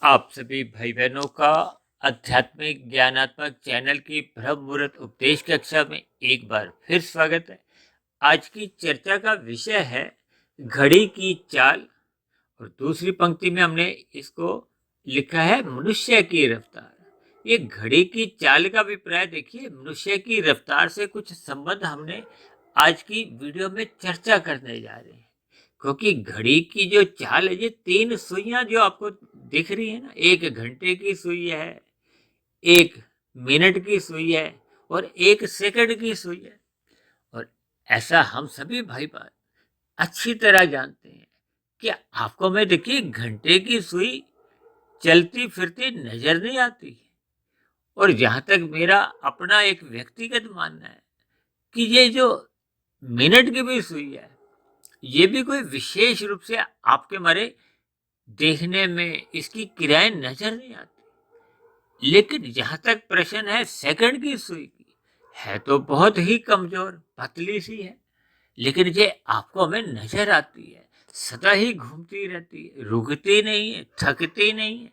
आप सभी भाई बहनों का आध्यात्मिक ज्ञानात्मक चैनल की ब्रह्म मुहूर्त उपदेश कक्षा में एक बार फिर स्वागत है। आज की चर्चा का विषय है घड़ी की चाल और दूसरी पंक्ति में हमने इसको लिखा है मनुष्य की रफ्तार। ये घड़ी की चाल का अभिप्राय देखिए, मनुष्य की रफ्तार से कुछ संबंध हमने आज की वीडियो में चर्चा करने जा रहे हैं। क्योंकि घड़ी की जो चाल है, ये 3 सुइयां जो आपको दिख रही है ना, 1 घंटे की सुई है, 1 मिनट की सुई है और 1 सेकंड की सुई है। और ऐसा हम सभी भाई बहन अच्छी तरह जानते हैं कि आपको मैं देखिए घंटे की सुई चलती फिरती नजर नहीं आती। और जहां तक मेरा अपना एक व्यक्तिगत मानना है कि ये जो मिनट की भी सुई है, ये भी कोई विशेष रूप से आपके मारे देखने में इसकी क्रियाएं नजर नहीं आती। लेकिन जहां तक प्रश्न है सेकंड की सुई की, है तो बहुत ही कमजोर पतली सी है, लेकिन ये आपको हमें नजर आती है, सदा ही घूमती रहती है, रुकती नहीं है, थकती नहीं है।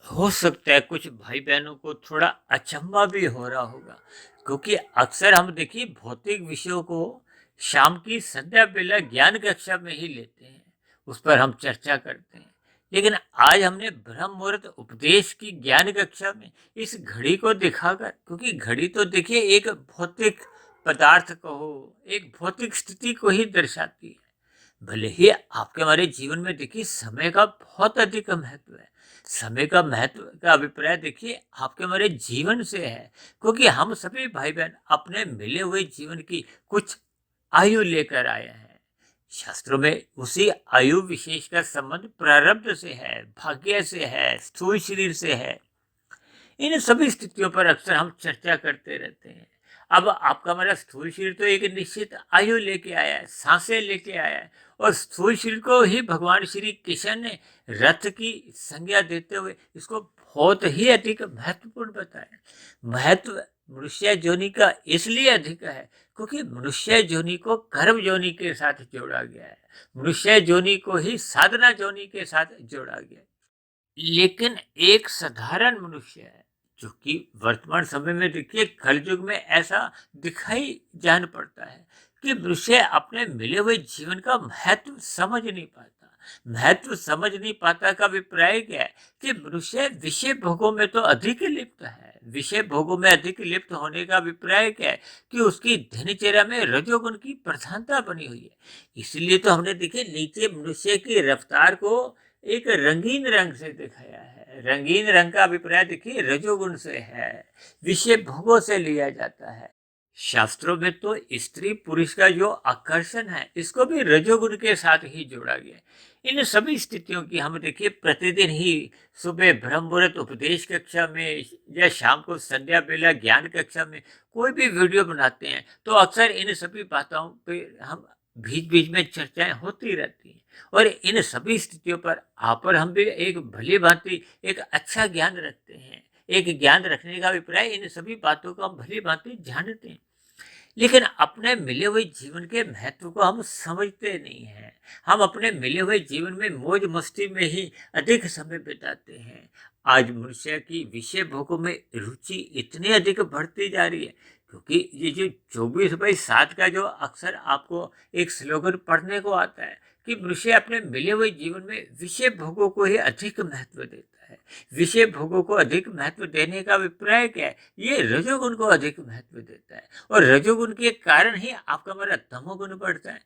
हो सकता है कुछ भाई बहनों को थोड़ा अचंभा भी हो रहा होगा, क्योंकि अक्सर हम देखिए भौतिक विषयों को शाम की संध्या बेला ज्ञान कक्षा में ही लेते हैं, उस पर हम चर्चा करते हैं। लेकिन आज हमने ब्रह्म मुहूर्त उपदेश की ज्ञान कक्षा में इस घड़ी को दिखाकर, क्योंकि घड़ी तो देखिए एक भौतिक पदार्थ को हो, एक भौतिक स्थिति को ही दर्शाती है। भले ही आपके हमारे जीवन में देखिए समय का बहुत अधिक महत्व है। समय का महत्व का अभिप्राय देखिए आपके हमारे जीवन से है, क्योंकि हम सभी भाई बहन अपने मिले हुए जीवन की कुछ आयु लेकर आए हैं। शास्त्रों में उसी आयु विशेष का संबंध प्रारब्ध से है, भाग्य से है, स्थूल शरीर से है। इन सभी स्थितियों पर अक्सर हम चर्चा करते रहते हैं। अब आपका हमारा स्थूल शरीर तो एक निश्चित आयु लेके आया है, सांसें लेके आया है, और स्थूल शरीर को ही भगवान श्री कृष्ण ने रथ की संज्ञा देते हुए इसको बहुत ही अधिक महत्वपूर्ण बताया। महत्व मनुष्य जोनि का इसलिए अधिक है क्योंकि मनुष्य जोनि को कर्म जोनि के साथ जोड़ा गया है, मनुष्य जोनि को ही साधना जोनि के साथ जोड़ा गया है। लेकिन एक साधारण मनुष्य है, जो कि वर्तमान समय में देखिए कलयुग में ऐसा दिखाई जान पड़ता है कि मनुष्य अपने मिले हुए जीवन का महत्व समझ नहीं पाता। महत्व समझ नहीं पाता का अभिप्राय क्या है कि मनुष्य विषय भोगों में तो अधिक लिप्त है। विषय भोगों में अधिक लिप्त होने का अभिप्राय क्या है कि उसकी दिनचर्या में रजोगुण की प्रधानता बनी हुई है। इसलिए तो हमने देखे नीचे मनुष्य की रफ्तार को एक रंगीन रंग से दिखाया है। रंगीन रंग का अभिप्राय देखिए रजोगुण से है, विषय भोगों से लिया जाता है। शास्त्रों में तो स्त्री पुरुष का जो आकर्षण है इसको भी रजोगुण के साथ ही जोड़ा गया है। इन सभी स्थितियों की हम देखिए प्रतिदिन ही सुबह ब्रह्म मुहूर्त उपदेश कक्षा में या शाम को संध्या बेला ज्ञान कक्षा में कोई भी वीडियो बनाते हैं तो अक्सर इन सभी बातों पे हम बीच बीच में चर्चाएं होती रहती हैं। और इन सभी स्थितियों पर आप और हम भी एक भली भांति एक अच्छा ज्ञान रखते हैं। एक ज्ञान रखने का अभिप्राय इन सभी बातों को हम भली भांति जानते हैं, लेकिन अपने मिले हुए जीवन के महत्व को हम समझते नहीं हैं। हम अपने मिले हुए जीवन में मौज मस्ती में ही अधिक समय बिताते हैं। आज मनुष्य की विषय भोगों में रुचि इतनी अधिक बढ़ती जा रही है, क्योंकि ये जो 24/7 का जो अक्सर आपको एक स्लोगन पढ़ने को आता है कि मनुष्य अपने मिले हुए जीवन में विषय भोगों को ही अधिक महत्व देता है। विषय भोगों को अधिक महत्व देने का अभिप्राय क्या है? ये रजोगुण को अधिक महत्व देता है, और रजोगुण के कारण ही आपका हमारा तमोगुण बढ़ता है।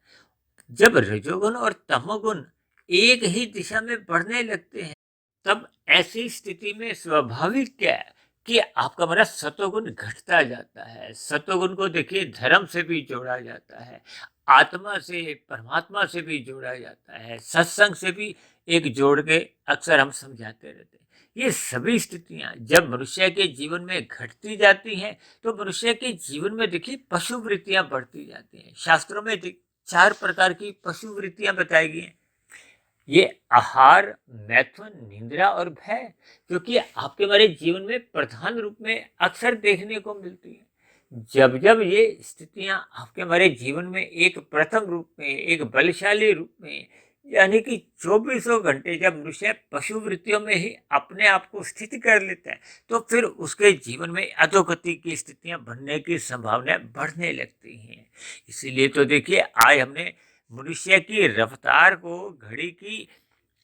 जब रजोगुण और तमोगुण एक ही दिशा में बढ़ने लगते हैं, तब ऐसी स्थिति में स्वाभाविक क्या है कि आपका हमारा सतोगुण घटता जाता है। सतोगुण को देखिए धर्म से भी जोड़ा जाता है, आत्मा से, परमात्मा से भी जोड़ा जाता है, सत्संग से भी एक जोड़ के अक्सर हम समझाते रहते हैं। ये सभी स्थितियां जब मनुष्य के जीवन में घटती जाती हैं, तो मनुष्य के जीवन में देखिए पशु वृत्तियां बढ़ती जाती हैं। शास्त्रों में 4 प्रकार की पशु वृत्तियां बताई गई हैं। ये आहार, मैथुन, निंद्रा और भय, क्योंकि आपके हमारे जीवन में प्रधान रूप में अक्सर देखने को मिलती है। जब जब ये स्थितियां आपके हमारे जीवन में एक प्रथम रूप में, एक बलशाली रूप में यानी कि चौबीसों घंटे जब मनुष्य पशु वृत्तियों में ही अपने आप को स्थित कर लेता है, तो फिर उसके जीवन में अधोगति की स्थितियां बनने की संभावनाएं बढ़ने लगती हैं। इसीलिए तो देखिए, आज हमने मनुष्य की रफ्तार को घड़ी की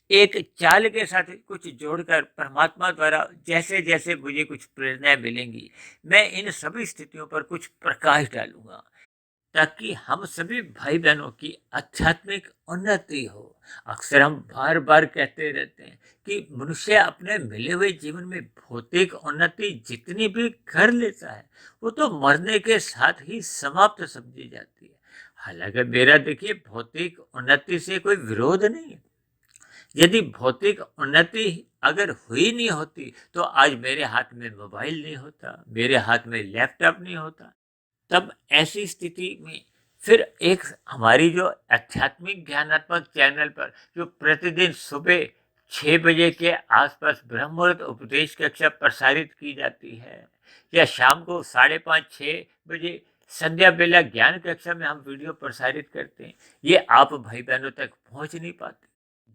एक चाल के साथ कुछ जोड़कर परमात्मा द्वारा जैसे जैसे मुझे कुछ प्रेरणाएं मिलेंगी, मैं इन सभी स्थितियों पर कुछ प्रकाश डालूंगा, ताकि हम सभी भाई बहनों की आध्यात्मिक उन्नति हो। अक्सर हम बार बार कहते रहते हैं कि मनुष्य अपने मिले हुए जीवन में भौतिक उन्नति जितनी भी कर लेता है, वो तो मरने के साथ ही समाप्त समझी जाती है। हालांकि मेरा देखिए, भौतिक उन्नति से कोई विरोध नहीं है। यदि भौतिक उन्नति अगर हुई नहीं होती, तो आज मेरे हाथ में मोबाइल नहीं होता, मेरे हाथ में लैपटॉप नहीं होता। तब ऐसी स्थिति में फिर एक हमारी जो आध्यात्मिक ज्ञानात्मक चैनल पर जो प्रतिदिन सुबह 6 बजे के आसपास ब्रह्म मुहूर्त उपदेश कक्षा प्रसारित की जाती है, या शाम को 5:30-6 बजे संध्या बेला ज्ञान कक्षा में हम वीडियो प्रसारित करते हैं, ये आप भाई बहनों तक पहुंच नहीं पाते।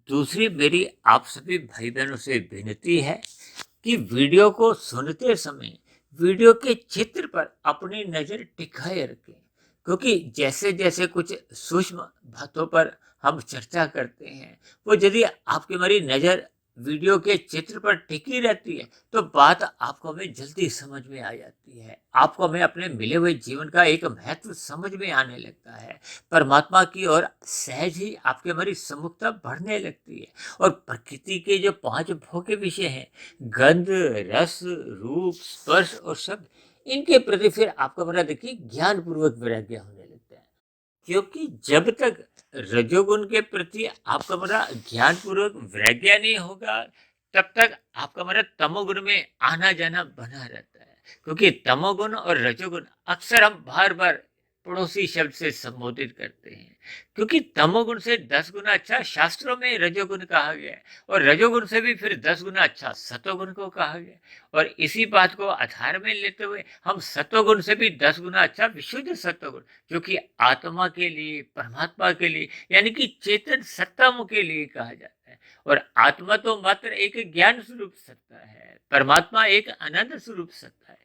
दूसरी मेरी आप सभी भाई बहनों से विनती है कि वीडियो को सुनते समय वीडियो के चित्र पर अपनी नज़र टिकाए रखें, क्योंकि जैसे जैसे कुछ सूक्ष्म बातों पर हम चर्चा करते हैं, वो यदि आपकी हमारी नज़र वीडियो के चित्र पर टिकी रहती है, तो बात आपको हमें जल्दी समझ में आ जाती है, आपको हमें अपने मिले हुए जीवन का एक महत्व समझ में आने लगता है, परमात्मा की ओर सहज ही आपकी हमारी सम्मुखता बढ़ने लगती है। और प्रकृति के जो 5 भोग्य विषय हैं, गंध, रस, रूप, स्पर्श और शब्द, इनके प्रति फिर आपका हमारा देखिए ज्ञान पूर्वक वैराग्य होने लगता है। क्योंकि जब तक रजोगुण के प्रति आपका हमारा ज्ञान पूर्वक वैराग्य नहीं होगा, तब तक आपका हमारा तमोगुण में आना जाना बना रहता है। क्योंकि तमोगुण और रजोगुण अक्सर हम बार बार पड़ोसी शब्द से संबोधित करते हैं, क्योंकि तमोगुण से 10 गुना अच्छा शास्त्रों में रजोगुण कहा गया है, और रजोगुण से भी फिर 10 गुना अच्छा सतोगुण को कहा गया। और इसी बात को आधार में लेते हुए हम सतोगुण से भी 10 गुना अच्छा विशुद्ध सतोगुण, जो कि आत्मा के लिए, परमात्मा के लिए, यानी कि चेतन सत्ताओं के लिए कहा जाता है। और आत्मा तो मात्र एक ज्ञान स्वरूप सत्ता है, परमात्मा एक आनंद स्वरूप सत्ता है।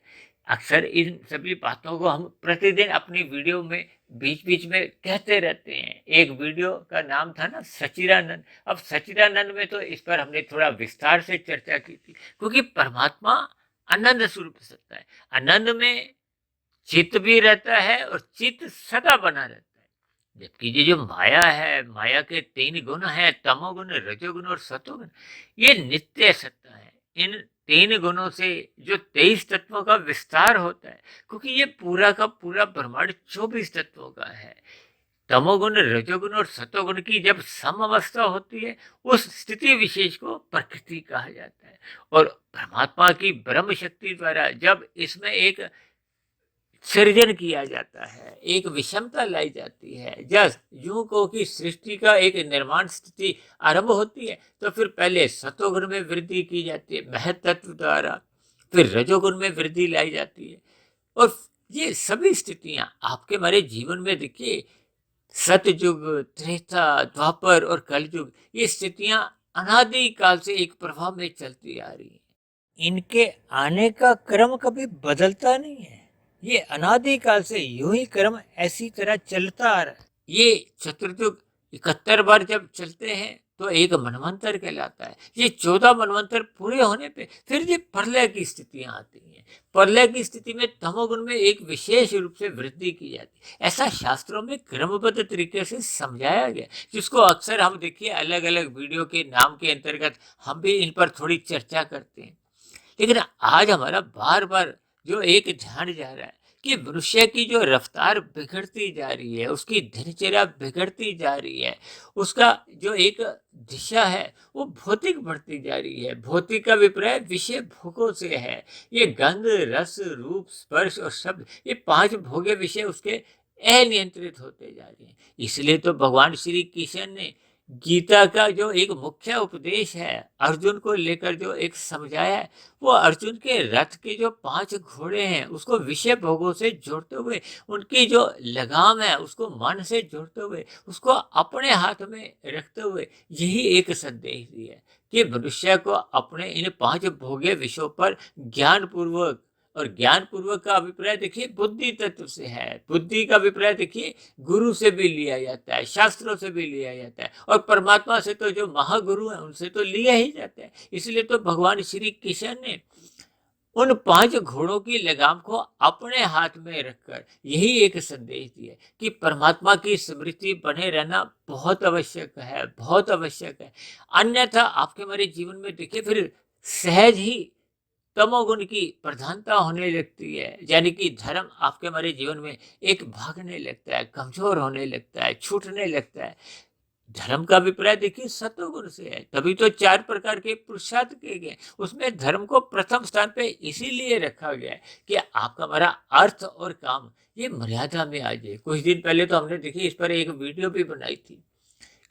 अक्सर इन सभी बातों को हम प्रतिदिन अपनी वीडियो में बीच बीच में कहते रहते हैं। एक वीडियो का नाम था ना सच्चिदानंद। अब सच्चिदानंद में तो इस पर हमने थोड़ा विस्तार से चर्चा की थी, क्योंकि परमात्मा आनंद स्वरूप सत्ता है। आनंद में चित्त भी रहता है और चित्त सदा बना रहता है। जबकि ये जो माया है, माया के 3 गुण हैं, तमोगुण, रजोगुण और सतोगुण, ये नित्य सत्ता है। इन 3 गुणों से जो 23 तत्वों का विस्तार होता है, क्योंकि ये पूरा का पूरा ब्रह्मांड 24 तत्वों का है। तमोगुण, रजोगुण और सतोगुण की जब सम अवस्था होती है, उस स्थिति विशेष को प्रकृति कहा जाता है। और परमात्मा की ब्रह्म शक्ति द्वारा जब इसमें एक सृजन किया जाता है, एक विषमता लाई जाती है, जब यूं को कि सृष्टि का एक निर्माण स्थिति आरंभ होती है, तो फिर पहले सतोगुण में वृद्धि की जाती है महतत्व द्वारा, फिर रजोगुण में वृद्धि लाई जाती है। और ये सभी स्थितियां आपके हमारे जीवन में देखिए, सतयुग, त्रेता, द्वापर और कलयुग, ये स्थितियां अनादि काल से एक प्रभाव में चलती आ रही हैं। इनके आने का क्रम कभी बदलता नहीं है। ये अनादिकाल से यूं ही क्रम ऐसी तरह चलता आ रहा है। ये चतुर्युग 71 बार जब चलते हैं तो एक मनवंतर कहलाता है। ये 14 मनवंतर पूरे होने पे फिर ये प्रलय की स्थितियां आती हैं। प्रलय की स्थिति में तमोगुण में एक विशेष रूप से वृद्धि की जाती है। ऐसा शास्त्रों में क्रमबद्ध तरीके से समझाया गया, जिसको अक्सर हम देखिए अलग अलग वीडियो के नाम के अंतर्गत हम भी इन पर थोड़ी चर्चा करते हैं। लेकिन आज हमारा बार बार जो एक ध्यान जा रहा है कि मनुष्य की जो रफ्तार बिगड़ती जा रही है, उसकी दिनचर्या बिगड़ती जा रही है, उसका जो एक दिशा है वो भौतिक बढ़ती जा रही है। भौतिक का विपर्य विषय भोगों से है। ये गंध, रस, रूप, स्पर्श और शब्द, ये 5 भोग्य विषय उसके अनियंत्रित होते जा रहे हैं। इसलिए तो भगवान श्री कृष्ण ने गीता का जो एक मुख्य उपदेश है, अर्जुन को लेकर जो एक समझाया है, वो अर्जुन के रथ के जो 5 घोड़े हैं, उसको विषय भोगों से जोड़ते हुए, उनकी जो लगाम है, उसको मन से जोड़ते हुए, उसको अपने हाथ में रखते हुए, यही एक संदेश दिया है कि मनुष्य को अपने इन 5 भोग्य विषयों पर ज्ञानपूर्वक, और ज्ञानपूर्वक का अभिप्राय देखिए बुद्धि तत्व से है। बुद्धि का अभिप्राय देखिए गुरु से भी लिया जाता है, शास्त्रों से भी लिया जाता है, और परमात्मा से तो जो महागुरु हैं उनसे तो लिया ही जाता है। इसलिए तो भगवान श्री कृष्ण ने उन 5 घोड़ों की लगाम को अपने हाथ में रखकर यही एक संदेश दिया कि परमात्मा की स्मृति बने रहना बहुत आवश्यक है, बहुत आवश्यक है। अन्यथा आपके हमारे जीवन में देखिए फिर सहज ही तमोगुण की प्रधानता होने लगती है, यानी कि धर्म आपके हमारे जीवन में एक भागने लगता है, कमजोर होने लगता है, छूटने लगता है। धर्म का अभिप्राय देखिए सत्वगुण से है, तभी तो 4 प्रकार के पुरुषार्थ किए गए। उसमें धर्म को प्रथम स्थान पे इसीलिए रखा गया है कि आपका हमारा अर्थ और काम ये मर्यादा में आ जाए। कुछ दिन पहले तो हमने देखिए इस पर एक वीडियो भी बनाई थी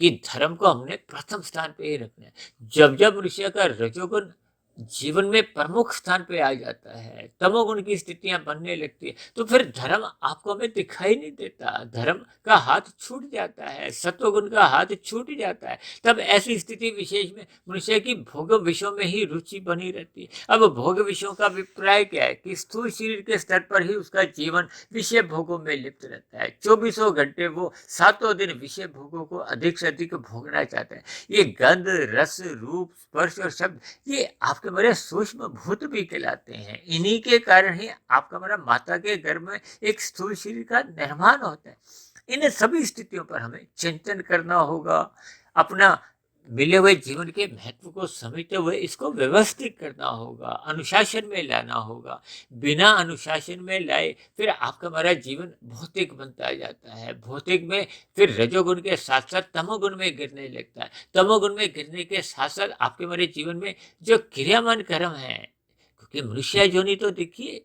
कि धर्म को हमने प्रथम स्थान पे ही रखना है। जब जब मनुष्य का रजोगुण जीवन में प्रमुख स्थान पे आ जाता है, तमोगुण की स्थितियां बनने लगती है, तो फिर धर्म आपको हमें दिखाई नहीं देता, धर्म का हाथ छूट जाता है, सत्वगुण का हाथ छूट जाता है। तब ऐसी स्थिति विशेष में मनुष्य की भोग विषयों में ही रुचि बनी रहती है। अब भोग विषयों का अभिप्राय क्या है कि स्थूल शरीर के स्तर पर ही उसका जीवन विषय भोगों में लिप्त रहता है। 24 घंटे वो 7 दिन विषय भोगों को अधिक से अधिक भोगना चाहता है। ये गंध, रस, रूप, स्पर्श और शब्द ये आपके बड़े सूक्ष्म भूत भी कहलाते हैं। इन्हीं के कारण ही आपका हमारा माता के गर्भ में एक स्थूल शरीर का निर्माण होता है। इन सभी स्थितियों पर हमें चिंतन करना होगा, अपना मिले हुए जीवन के महत्व को समझते हुए इसको व्यवस्थित करना होगा, अनुशासन में लाना होगा। बिना अनुशासन में लाए फिर आपका हमारा जीवन भौतिक बनता जाता है। भौतिक में फिर रजोगुण के साथ साथ तमोगुण में गिरने लगता है। तमोगुण में गिरने के साथ साथ आपके हमारे जीवन में जो क्रियामान कर्म है, क्योंकि मनुष्य जोनि तो देखिए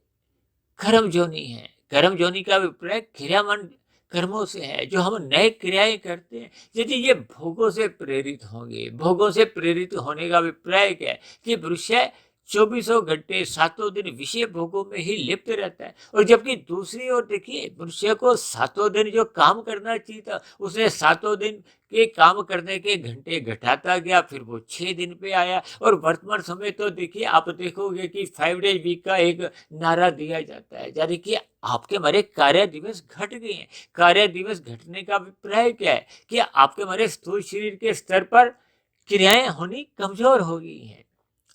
कर्म जोनि है। कर्म जोनि का अभिप्राय क्रियामान कर्मों से है, जो हम नए क्रियाएं करते हैं। यदि ये भोगों से प्रेरित होंगे, भोगों से प्रेरित होने का अभिप्राय क्या है कि मनुष्य 24 घंटे 7 दिन विषय भोगों में ही लिप्त रहता है। और जबकि दूसरी ओर देखिए मनुष्य को 7 दिन जो काम करना चाहिए था, उसने 7 दिन के काम करने के घंटे घटाता गया, फिर वो 6 दिन पे आया। और वर्तमान समय तो देखिए आप देखोगे कि 5 डेज वीक का एक नारा दिया जाता है, यानी कि आपके हमारे कार्य दिवस घट गए हैं। कार्य दिवस घटने का अभिप्राय क्या है कि आपके हमारे स्थूल शरीर के स्तर पर क्रियाएं होनी कमजोर हो गई हैं।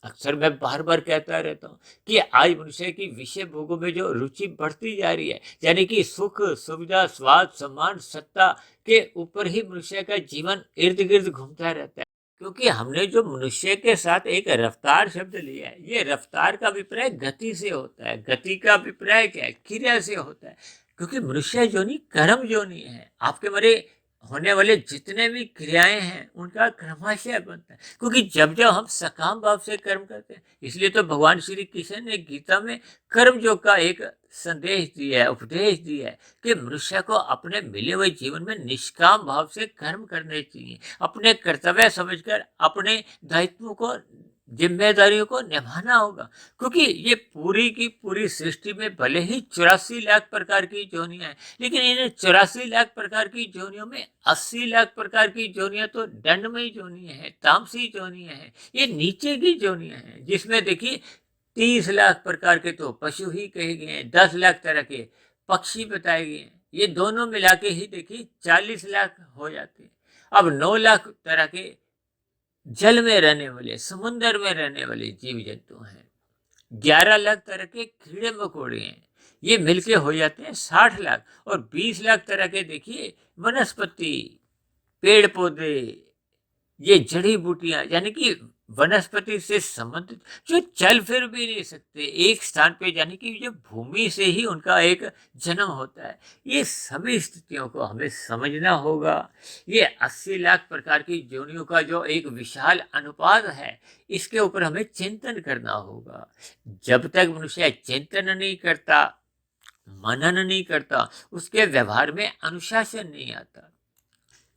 अक्सर मैं बार बार कहता रहता हूँ कि आज मनुष्य की विषय भोगों में जो रुचि बढ़ती जा रही है, यानी कि सुख, सुविधा, स्वाद, सम्मान, सत्ता के ऊपर ही मनुष्य का जीवन इर्द गिर्द घूमता रहता है। क्योंकि हमने जो मनुष्य के साथ एक रफ्तार शब्द लिया है, ये रफ्तार का अभिप्राय गति से होता है। गति का अभिप्राय क्या है? क्रिया से होता है। क्योंकि मनुष्य जोनि कर्म जोनि है। आपके मेरे होने वाले जितने भी क्रियाएं हैं उनका क्रमाशय बनता है। क्योंकि जब जब हम सकाम भाव से कर्म करते हैं, इसलिए तो भगवान श्री कृष्ण ने गीता में कर्म योग का एक संदेश दिया है, उपदेश दिया है कि मनुष्य को अपने मिले हुए जीवन में निष्काम भाव से कर्म करने चाहिए, अपने कर्तव्य समझकर अपने दायित्वों को, जिम्मेदारियों को निभाना होगा। क्योंकि ये पूरी की पूरी सृष्टि में भले ही 84 लाख प्रकार की जोनियां हैं, लेकिन इन 84 लाख प्रकार की जोनियों में 80 लाख प्रकार की जोनियां तो दंडमयी जोनियां हैं, तामसी जोनियां हैं, ये नीचे की जोनियां हैं। जिसमें देखिए 30 लाख प्रकार के तो पशु ही कहे गए हैं, 10 लाख तरह के पक्षी बताए गए हैं। ये दोनों मिला के ही देखिए 40 लाख हो जाते हैं। अब 9 लाख तरह के जल में रहने वाले, समुद्र में रहने वाले जीव जंतु हैं। 11 लाख तरह के कीड़े मकोड़े हैं। ये मिलके हो जाते हैं 60 लाख। और 20 लाख तरह के देखिए वनस्पति, पेड़ पौधे, ये जड़ी बूटियां, यानी कि वनस्पति से संबंधित जो चल फिर भी नहीं सकते एक स्थान पे, यानी कि जो भूमि से ही उनका एक जन्म होता है। ये सभी स्थितियों को हमें समझना होगा। ये 80 लाख प्रकार की योनियों का जो एक विशाल अनुपात है, इसके ऊपर हमें चिंतन करना होगा। जब तक मनुष्य चिंतन नहीं करता, मनन नहीं करता, उसके व्यवहार में अनुशासन नहीं आता।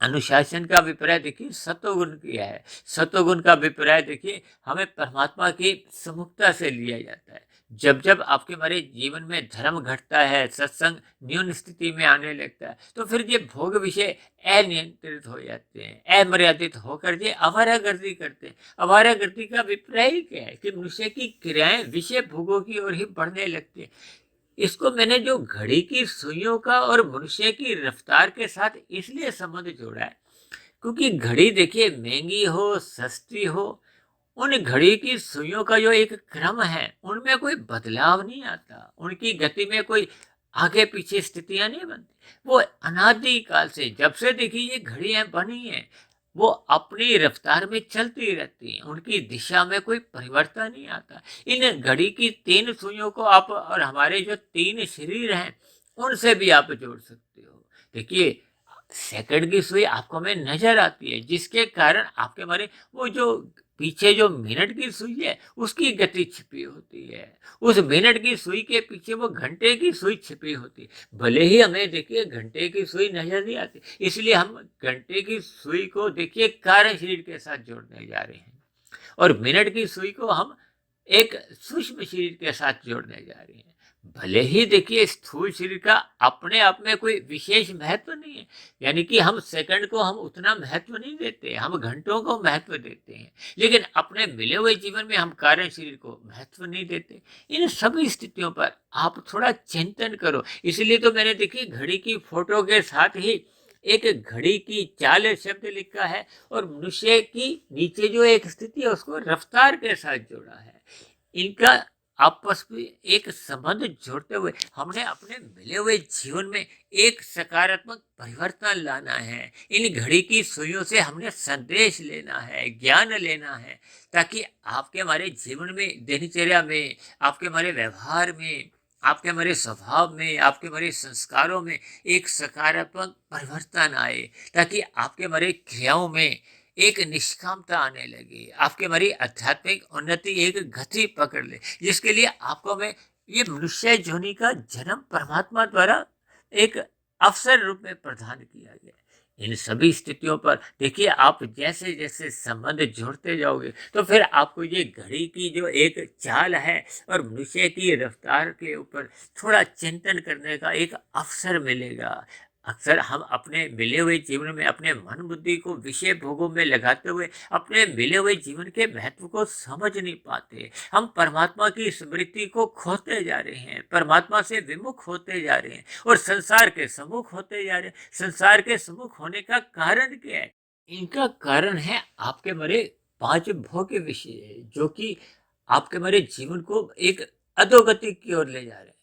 अनुशासन का अभिप्राय देखिए सतोगुण किया है। सतोगुण का अभिप्राय देखिए हमें परमात्मा की सम्मुखता से लिया जाता है। जब जब आपके हमारे जीवन में धर्म घटता है, सत्संग न्यून स्थिति में आने लगता है, तो फिर ये भोग विषय अनियंत्रित हो जाते हैं, अमर्यादित होकर ये आवारागर्दी करते हैं। आवारागर्दी का अभिप्राय ही क्या है कि मनुष्य की क्रियाएं विषय भोगों की ओर ही बढ़ने लगती है। इसको मैंने जो घड़ी की सुइयों का और मनुष्य की रफ्तार के साथ इसलिए संबंध जोड़ा है क्योंकि घड़ी देखिए महंगी हो सस्ती हो, उन घड़ी की सुइयों का जो एक क्रम है उनमें कोई बदलाव नहीं आता, उनकी गति में कोई आगे पीछे स्थितियां नहीं बनती। वो अनादि काल से जब से देखिए ये घड़ियां बनी हैं वो अपनी रफ्तार में चलती रहती हैं, उनकी दिशा में कोई परिवर्तन नहीं आता। इन घड़ी की तीन सुइयों को आप और हमारे जो तीन शरीर हैं उनसे भी आप जोड़ सकते हो। देखिए सेकंड की सुई आपको में नजर आती है जिसके कारण आपके हमारे वो जो पीछे जो मिनट की सुई है उसकी गति छिपी होती है, उस मिनट की सुई के पीछे वो घंटे की सुई छिपी होती है। भले ही हमें देखिए घंटे की सुई नजर नहीं आती, इसलिए हम घंटे की सुई को देखिए कार्य शरीर के साथ जोड़ने जा रहे हैं और मिनट की सुई को हम एक सूक्ष्म शरीर के साथ जोड़ने जा रहे हैं। भले ही देखिए स्थूल शरीर का अपने आप में कोई विशेष महत्व नहीं है, यानी कि हम सेकंड को हम उतना महत्व नहीं देते, हम घंटों को महत्व देते हैं, लेकिन अपने मिले हुए जीवन में हम कार्य शरीर को महत्व नहीं देते। इन सभी स्थितियों पर आप थोड़ा चिंतन करो। इसलिए तो मैंने देखिए घड़ी की फोटो के साथ ही एक घड़ी की चाल शब्द लिखा है और मनुष्य की नीचे जो एक स्थिति है उसको रफ्तार के साथ जोड़ा है। इनका आपस में एक संबंध जोड़ते हुए हमने अपने मिले हुए जीवन में एक सकारात्मक परिवर्तन लाना है। इन घड़ी की सुइयों से हमने संदेश लेना है, ज्ञान लेना है, ताकि आपके हमारे जीवन में, दिनचर्या में, आपके हमारे व्यवहार में, आपके हमारे स्वभाव में, आपके हमारे संस्कारों में एक सकारात्मक परिवर्तन आए, ताकि आपके हमारे क्रियाओं में एक निष्कामता आने लगी, आपके हमारी आध्यात्मिक उन्नति एक गति पकड़ ले, जिसके लिए आपको में ये मनुष्य जोनि का जन्म परमात्मा द्वारा एक अवसर रूप में प्रदान किया गया। इन सभी स्थितियों पर देखिए आप जैसे जैसे संबंध जोड़ते जाओगे तो फिर आपको ये घड़ी की जो एक चाल है और मनुष्य की रफ्तार के ऊपर थोड़ा चिंतन करने का एक अवसर मिलेगा। अक्सर हम अपने मिले हुए जीवन में अपने मन बुद्धि को विषय भोगों में लगाते हुए अपने मिले हुए जीवन के महत्व को समझ नहीं पाते। हम परमात्मा की स्मृति को खोते जा रहे हैं, परमात्मा से विमुख होते जा रहे हैं और संसार के सम्मुख होते जा रहे हैं। संसार के सम्मुख होने का कारण क्या है? इनका कारण है आपके मरे पांच भोग के विषय जो कि आपके मरे जीवन को एक अधोगति की ओर ले जा रहे हैं।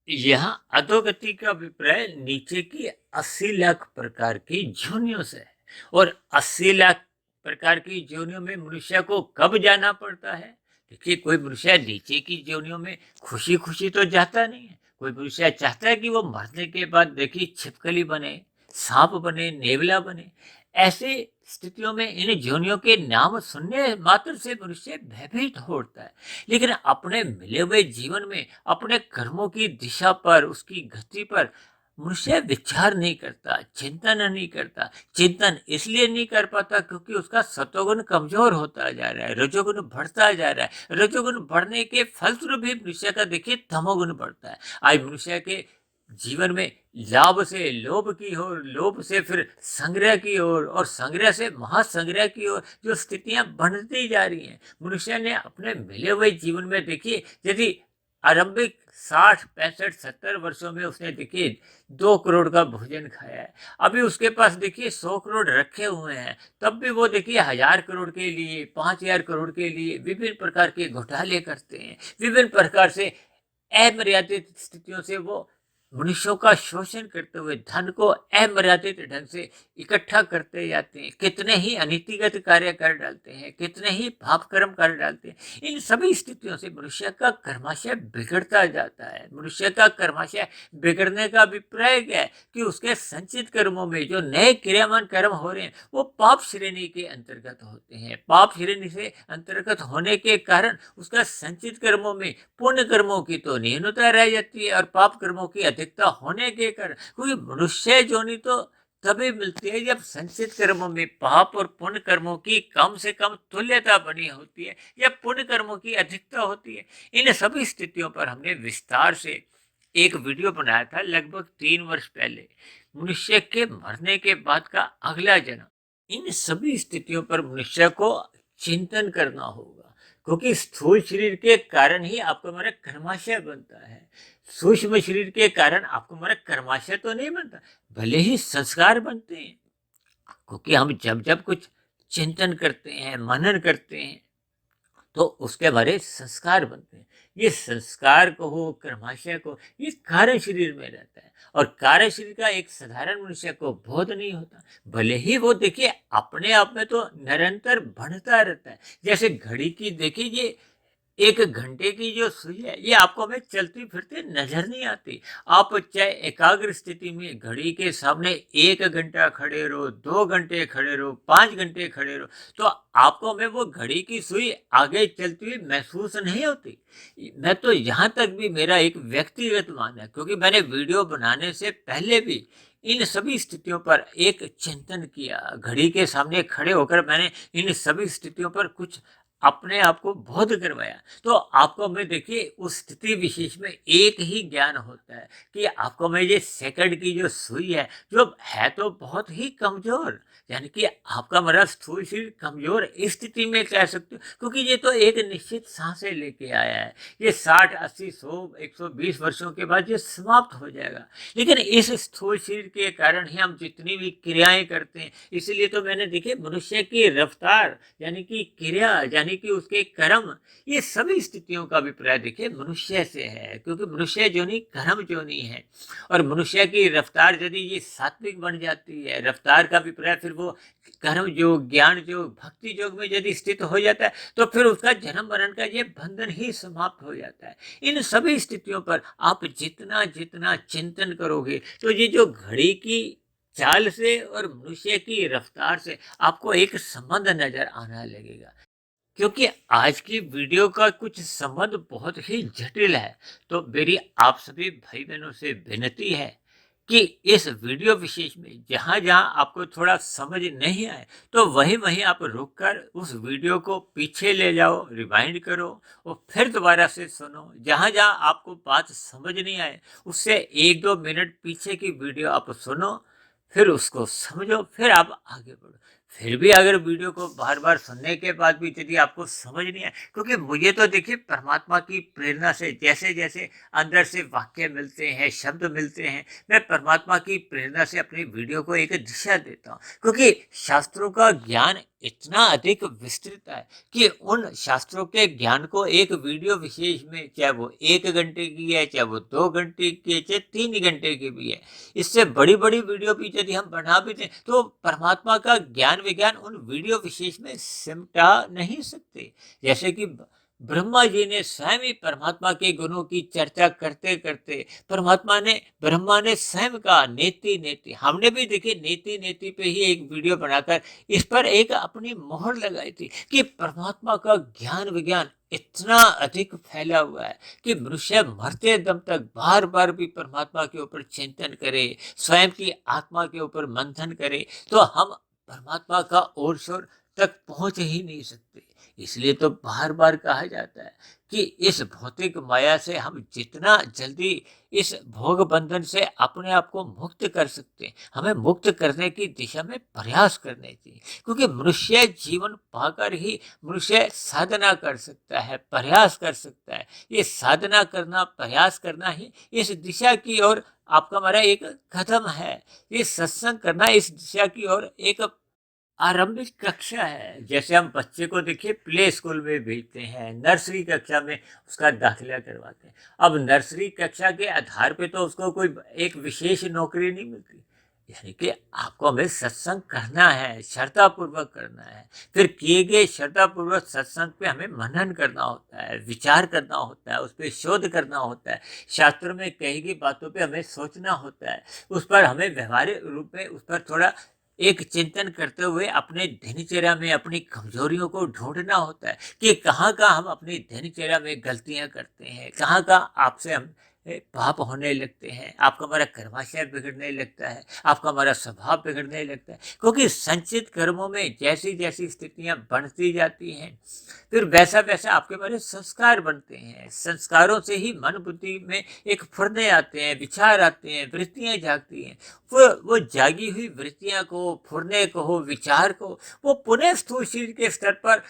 यहाँ अधोगति का अभिप्राय नीचे की 80 लाख प्रकार की जोनियों से है और 80 लाख प्रकार की जोनियों में मनुष्य को कब जाना पड़ता है? देखिए कोई मनुष्य नीचे की जोनियों में खुशी खुशी तो जाता नहीं है। कोई मनुष्य चाहता है कि वो मरने के बाद देखिए छिपकली बने, सांप बने, नेवला बने। ऐसे स्थितियों में इन जोनियों के नाम सुनने मात्र से मनुष्य भयभीत हो उठता है, लेकिन अपने मिले हुए जीवन में अपने कर्मों की दिशा पर, उसकी गति पर मनुष्य विचार नहीं करता, चिंतन नहीं करता। चिंतन इसलिए नहीं कर पाता क्योंकि उसका सतोगुण कमजोर होता जा रहा है, रजोगुण बढ़ता जा रहा है। रजोगुण बढ़ने के फलस्वरूप भी मनुष्य का देखिए तमोगुण बढ़ता है। आज मनुष्य के जीवन में लाभ से लोभ की ओर, लोभ से फिर संग्रह की ओर और संग्रह से महासंग्रह की ओर जो स्थितियां बढ़ती जा रही हैं। मनुष्य ने अपने मिले हुए जीवन में देखिए यदि आरंभिक 60, 65, 70 वर्षों में उसने देखिए 2 करोड़ का भोजन खाया है, अभी उसके पास देखिए 100 करोड़ रखे हुए हैं, तब भी वो देखिए 1000 करोड़ के लिए, 5000 करोड़ के लिए विभिन्न प्रकार के घोटाले करते हैं। विभिन्न प्रकार से अमर्यादित स्थितियों से वो मनुष्यों का शोषण करते हुए धन को अमर्यादित ढंग से इकट्ठा करते जाते हैं। कितने ही अनीतिगत कार्य कर डालते हैं, कितने ही पाप कर्म कर डालते हैं। इन सभी स्थितियों से मनुष्य का कर्माशय बिगड़ता जाता है। मनुष्य का कर्माशय बिगड़ने का अभिप्राय क्या है कि उसके संचित कर्मों में जो नए क्रियामान कर्म हो रहे हैं वो पाप श्रेणी के अंतर्गत होते हैं। पाप श्रेणी से अंतर्गत होने के कारण उसका संचित कर्मों में पुण्य कर्मों की तो न्यूनता रह जाती है और पाप कर्मों की अधिकता होने के कारण, क्योंकि मनुष्य जोनि तो तभी मिलती है जब संचित कर्मों में पाप और पुण्य कर्मों की कम से कम तुल्यता बनी होती है या पुण्य कर्मों की अधिकता होती है। इन सभी स्थितियों पर हमने विस्तार से एक वीडियो बनाया था लगभग 3 वर्ष पहले, मनुष्य के मरने के बाद का अगला जन्म। इन सभी स्थितियों पर मनुष्य को चिंतन करना होगा, क्योंकि स्थूल शरीर के कारण ही आपका हमारा कर्माशय बनता है। सूक्ष्म शरीर के कारण आपको हमारा कर्माशय तो नहीं बनता, भले ही संस्कार बनते हैं, क्योंकि हम जब जब कुछ चिंतन करते हैं, मनन करते हैं, तो उसके हमारे संस्कार बनते हैं। ये संस्कार को हो, कर्माशय को, ये कार्य शरीर में रहता है और कार्य शरीर का एक साधारण मनुष्य को बोध नहीं होता। भले ही वो देखिए अपने आप में तो निरंतर बढ़ता रहता है। जैसे घड़ी की देखिए, ये 1 घंटे की जो सुई है ये आपको हमें चलती फिरती नजर नहीं आती। आप चाहे एकाग्र स्थिति में घड़ी के सामने 1 घंटा खड़े रहो, 2 घंटे खड़े रहो, 5 घंटे खड़े रहो, तो आपको हमें वो घड़ी की सुई आगे चलती हुई महसूस नहीं होती। मैं तो यहाँ तक भी, मेरा एक व्यक्तिगत मान है, क्योंकि मैंने वीडियो बनाने से पहले भी इन सभी स्थितियों पर एक चिंतन किया। घड़ी के सामने खड़े होकर मैंने इन सभी स्थितियों पर कुछ अपने आप को बोध करवाया। तो आपको में देखिए उस स्थिति विशेष में एक ही ज्ञान होता है कि आपको में ये सेकंड की जो सुई है, जो है तो बहुत ही कमजोर, यानी कि आपका मेरा स्थूल शरीर कमजोर इस स्थिति में कह सकते हो, क्योंकि ये तो एक निश्चित सांसें लेके आया है। ये 60, 80, 100, 120 वर्षों के बाद ये समाप्त हो जाएगा। लेकिन इस स्थूल शरीर के कारण ही हम जितनी भी क्रियाएं करते हैं, इसलिए तो मैंने देखिए मनुष्य की रफ्तार यानी कि क्रिया यानी कि उसके कर्म, ये सभी स्थितियों का अभिप्राय देखिए मनुष्य से है, क्योंकि मनुष्य जोनी कर्म जोनी है। और मनुष्य की रफ्तार यदि ये सात्विक बन जाती है, रफ्तार का अभिप्राय फिर वो कर्म योग, ज्ञान योग, भक्ति योग में यदि स्थित हो जाता है, तो फिर उसका जन्म मरण का ये बंधन ही समाप्त हो जाता है। इन सभी स्थितियों पर आप जितना जितना चिंतन करोगे, तो ये जो घड़ी की चाल से और मनुष्य की रफ्तार से आपको एक संबंध नजर आना लगेगा। क्योंकि आज की वीडियो का कुछ संबंध बहुत ही जटिल है, तो मेरी आप सभी भाई बहनों से विनती है कि इस वीडियो विशेष में जहाँ जहाँ आपको थोड़ा समझ नहीं आए, तो वहीं वहीं आप रुककर उस वीडियो को पीछे ले जाओ, रिवाइंड करो और फिर दोबारा से सुनो। जहाँ जहाँ आपको बात समझ नहीं आए, उससे 1-2 मिनट पीछे की वीडियो आप सुनो, फिर उसको समझो, फिर आप आगे बढ़ो। फिर भी अगर वीडियो को बार बार सुनने के बाद भी यदि आपको समझ नहीं आए, क्योंकि मुझे तो देखिए परमात्मा की प्रेरणा से जैसे जैसे अंदर से वाक्य मिलते हैं, शब्द मिलते हैं, मैं परमात्मा की प्रेरणा से अपनी वीडियो को एक दिशा देता हूँ। क्योंकि शास्त्रों का ज्ञान इतना अधिक विस्तृत है कि उन शास्त्रों के ज्ञान को एक वीडियो विशेष में, चाहे वो 1 घंटे की है, चाहे वो 2 घंटे की है, चाहे 3 घंटे की भी है, इससे बड़ी बड़ी वीडियो भी यदि हम बना भी दें, तो परमात्मा का ज्ञान विज्ञान उन वीडियो विशेष में सिमटा नहीं सकते। जैसे कि ब्रह्मा जी ने स्वयं ही परमात्मा के गुणों की चर्चा करते करते ब्रह्मा ने स्वयं कहा नेति नेति। हमने भी देखिए नेति नेति पे ही एक वीडियो बनाकर इस पर एक अपनी मोहर लगाई थी कि परमात्मा का ज्ञान विज्ञान इतना अधिक फैला हुआ है कि मनुष्य मरते दम तक बार बार भी परमात्मा के ऊपर चिंतन करे, स्वयं की आत्मा के ऊपर मंथन करे, तो हम परमात्मा का ओर शोर तक पहुंच ही नहीं सकते। इसलिए तो बार बार कहा जाता है कि इस भौतिक माया से हम जितना जल्दी इस भोग बंधन से अपने आप को मुक्त कर सकते हैं, हमें मुक्त करने की दिशा में प्रयास करने चाहिए। क्योंकि मनुष्य जीवन पाकर ही मनुष्य साधना कर सकता है, प्रयास कर सकता है। ये साधना करना, प्रयास करना ही इस दिशा की ओर आपका हमारा एक कदम है। ये सत्संग करना इस दिशा की ओर एक आरंभिक कक्षा है। जैसे हम बच्चे को देखिए प्ले स्कूल में भेजते हैं, नर्सरी कक्षा में उसका दाखिला करवाते हैं। अब नर्सरी कक्षा के आधार पे तो उसको कोई एक विशेष नौकरी नहीं मिलती, यानी कि आपको हमें सत्संग करना है, श्रद्धापूर्वक करना है। फिर किए गए श्रद्धापूर्वक सत्संग पे हमें मनन करना होता है, विचार करना होता है, उस पर शोध करना होता है, शास्त्रों में कही गई बातों पे हमें सोचना होता है, उस पर हमें व्यवहारिक रूप में उस पर थोड़ा एक चिंतन करते हुए अपने दिनचर्या में अपनी कमजोरियों को ढूंढना होता है कि कहाँ कहाँ हम अपनी दिनचर्या में गलतियां करते हैं, कहाँ कहाँ आपसे हम पाप होने लगते हैं, आपका हमारा कर्माशय बिगड़ने लगता है, आपका हमारा स्वभाव बिगड़ने लगता है, क्योंकि संचित कर्मों में जैसी जैसी स्थितियां बढ़ती जाती हैं, फिर वैसा वैसा आपके हमारे संस्कार बनते हैं। संस्कारों से ही मन बुद्धि में एक फुरने आते हैं, विचार आते हैं, वृत्तियां जागती हैं। वो जागी हुई वृत्तियां को, फुरने को हो, विचार को, वो पुनः स्थूल शरीर के स्तर पर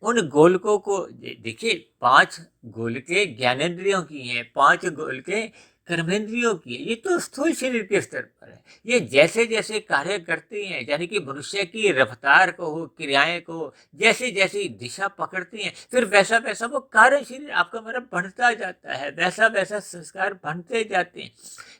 उन गोलकों को देखिए, 5 गोलकें ज्ञानेंद्रियों की हैं, 5 गोलकें कर्मेंद्रियों की है। ये तो स्थूल शरीर के स्तर पर है। ये जैसे जैसे कार्य करती हैं, यानी कि मनुष्य की रफ्तार को हो, क्रियाएं को जैसे जैसी दिशा पकड़ती हैं, फिर वैसा वैसा वो कार्य शरीर आपका मतलब बढ़ता जाता है, वैसा वैसा संस्कार बनते जाते हैं।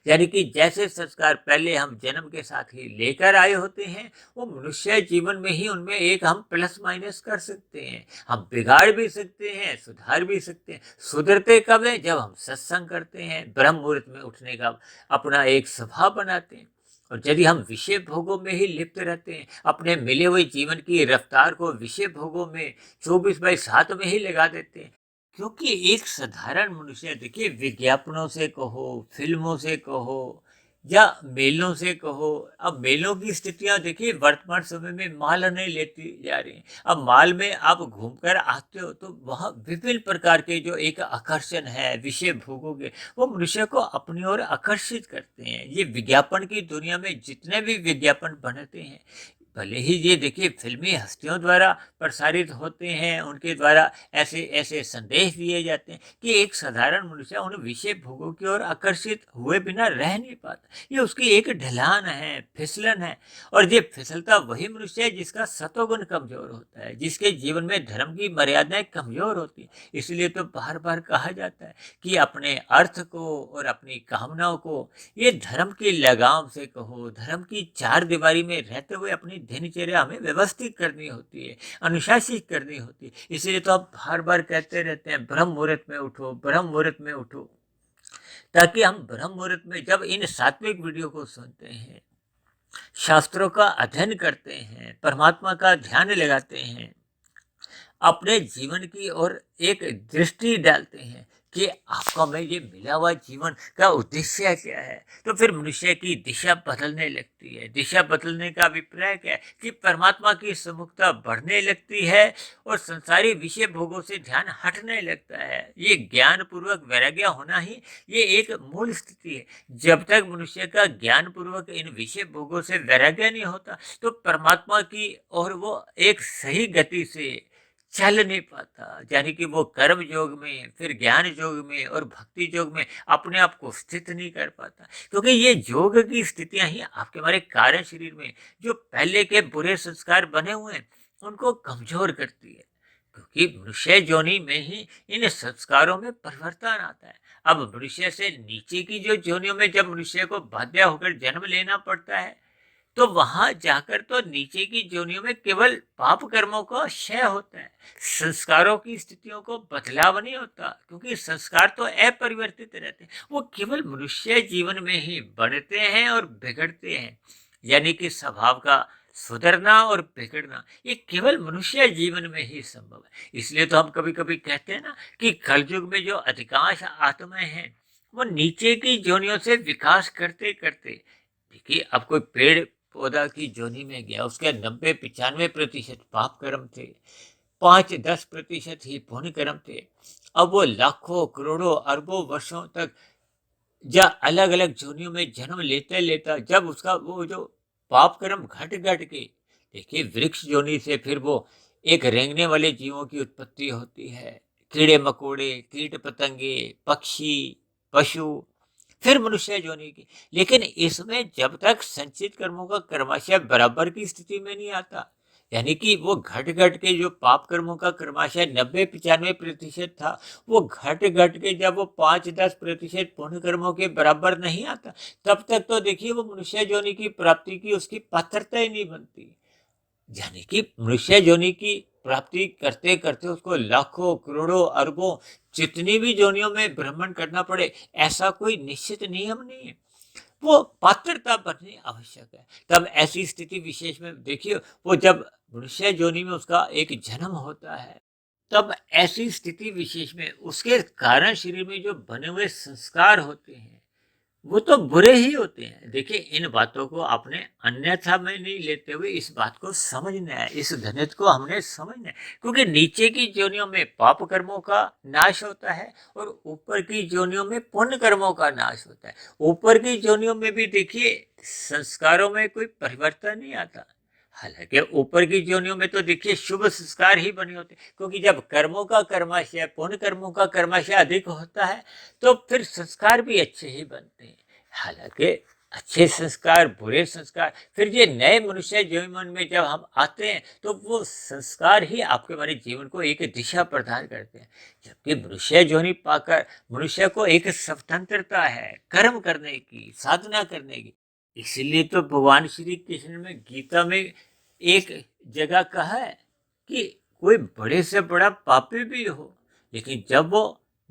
यानी कि जैसे संस्कार पहले हम जन्म के साथ ही लेकर आए होते हैं, वो मनुष्य जीवन में ही उनमें एक हम प्लस माइनस कर सकते हैं। हम बिगाड़ भी सकते हैं, सुधार भी सकते हैं। सुधरते कब है? जब हम सत्संग करते हैं, ब्रह्म मुहूर्त में उठने का अपना एक स्वभाव बनाते हैं। और यदि हम विषय भोगों में ही लिप्त रहते हैं, अपने मिले हुए जीवन की रफ्तार को विषय भोगों में 24/7 में ही लगा देते हैं, क्योंकि एक साधारण मनुष्य देखिए, विज्ञापनों से कहो, फिल्मों से कहो या मेलों से कहो, अब मेलों की स्थितियां देखिए, वर्तमान समय में माल नहीं लेती जा रही हैं। अब माल में आप घूमकर आते हो तो वहाँ विभिन्न प्रकार के जो एक आकर्षण है विषय भोगों के, वो मनुष्य को अपनी ओर आकर्षित करते हैं। ये विज्ञापन की दुनिया में जितने भी विज्ञापन बनते हैं, भले ही ये देखिए फिल्मी हस्तियों द्वारा प्रसारित होते हैं, उनके द्वारा ऐसे ऐसे संदेश दिए जाते हैं कि एक साधारण मनुष्य उन विषय भोगों की ओर आकर्षित हुए बिना रह नहीं पाता। ये उसकी एक ढलान है, फिसलन है। और ये फिसलता वही मनुष्य है जिसका सतोगुण कमजोर होता है, जिसके जीवन में धर्म की मर्यादाएं कमजोर होती है। इसलिए तो बार बार कहा जाता है कि अपने अर्थ को और अपनी कामनाओं को ये धर्म की लगाम से कहो, धर्म की चार दीवारी में रहते हुए अपनी दिनचर्या हमें व्यवस्थित करनी होती है, अनुशासित करनी होती है। इसलिए तो आप बार बार कहते रहते हैं ब्रह्म मुहूर्त में उठो, ब्रह्म मुहूर्त में उठो, ताकि हम ब्रह्म मुहूर्त में जब इन सात्विक वीडियो को सुनते हैं, शास्त्रों का अध्ययन करते हैं, परमात्मा का ध्यान लगाते हैं, अपने जीवन की ओर एक दृष्टि डालते हैं कि आपका में ये मिला हुआ जीवन का उद्देश्य क्या है, तो फिर मनुष्य की दिशा बदलने लगती है। दिशा बदलने का अभिप्राय क्या है कि परमात्मा की सम्मुखता बढ़ने लगती है और संसारी विषय भोगों से ध्यान हटने लगता है। ये ज्ञान पूर्वक वैराग्य होना ही ये एक मूल स्थिति है। जब तक मनुष्य का ज्ञान पूर्वक इन विषय भोगों से वैराग्य नहीं होता, तो परमात्मा की और वो एक सही गति से चल नहीं पाता। यानी कि वो कर्म योग में, फिर ज्ञान योग में और भक्ति योग में अपने आप को स्थित नहीं कर पाता, क्योंकि ये योग की स्थितियां ही आपके हमारे कार्य शरीर में जो पहले के बुरे संस्कार बने हुए हैं उनको कमजोर करती है। क्योंकि मनुष्य योनि में ही इन संस्कारों में परिवर्तन आता है। अब मनुष्य से नीचे की जो योनियों में जब मनुष्य को बाध्य होकर जन्म लेना पड़ता है, तो वहां जाकर तो नीचे की योनियों में केवल पाप कर्मों का क्षय होता है, संस्कारों की स्थितियों को बदलाव नहीं होता, क्योंकि संस्कार तो अपरिवर्तित रहते हैं। वो केवल मनुष्य जीवन में ही बढ़ते हैं और बिगड़ते हैं। यानी कि स्वभाव का सुधरना और बिगड़ना ये केवल मनुष्य जीवन में ही संभव है। इसलिए तो हम कभी कभी कहते हैं ना कि कलयुग में जो अधिकांश आत्माएं हैं, वो नीचे की योनियों से विकास करते करते, देखिए अब कोई पेड़ पौधा की जोनी में गया, उसके 90-95% पाप कर्म थे, 5-10% ही पुण्य कर्म थे। अब वो लाखों करोड़ों अरबों वर्षों तक या अलग अलग जोनियों में जन्म लेते लेता, जब उसका वो जो पाप कर्म घट घट के, देखिए वृक्ष जोनी से फिर वो एक रेंगने वाले जीवों की उत्पत्ति होती है, कीड़े मकोड़े, कीट पतंगे, पक्षी, पशु, फिर मनुष्य योनि की। लेकिन इसमें जब तक संचित कर्मों का कर्माशय बराबर की स्थिति में नहीं आता, यानी कि वो घट घट के जो पाप कर्मों का कर्माशय 90-95% था, वो घट घट के जब वो 5-10% पुण्य कर्मों के बराबर नहीं आता, तब तक तो देखिए वो मनुष्य योनि की प्राप्ति की उसकी पात्रता ही नहीं बनती। यानी कि मनुष्य योनि की प्राप्ति करते करते उसको लाखों करोड़ों अरबों जितनी भी योनियों में भ्रमण करना पड़े, ऐसा कोई निश्चित नियम नहीं है। वो पात्रता बननी आवश्यक है। तब ऐसी स्थिति विशेष में देखिए, वो जब मनुष्य योनि में उसका एक जन्म होता है, तब ऐसी स्थिति विशेष में उसके कारण शरीर में जो बने हुए संस्कार होते हैं वो तो बुरे ही होते हैं। देखिए, इन बातों को आपने अन्यथा में नहीं लेते हुए इस बात को समझना है, इस गणित को हमने समझना है। क्योंकि नीचे की योनियों में पाप कर्मों का नाश होता है और ऊपर की योनियों में पुण्य कर्मों का नाश होता है। ऊपर की योनियों में भी देखिए संस्कारों में कोई परिवर्तन नहीं आता। हालांकि ऊपर की योनियों में तो देखिए शुभ संस्कार ही बने होते हैं, क्योंकि जब कर्मों का कर्माशय पुण्य कर्मों का कर्माशय अधिक होता है तो फिर संस्कार भी अच्छे ही बनते हैं। हालांकि अच्छे संस्कार बुरे संस्कार, फिर ये नए मनुष्य जीवन में जब हम आते हैं तो वो संस्कार ही आपके हमारे जीवन को एक दिशा प्रदान करते हैं। जबकि मनुष्य जोनि पाकर मनुष्य को एक स्वतंत्रता है कर्म करने की, साधना करने की। इसीलिए तो भगवान श्री कृष्ण में गीता में एक जगह कहा है कि कोई बड़े से बड़ा पापी भी हो, लेकिन जब वो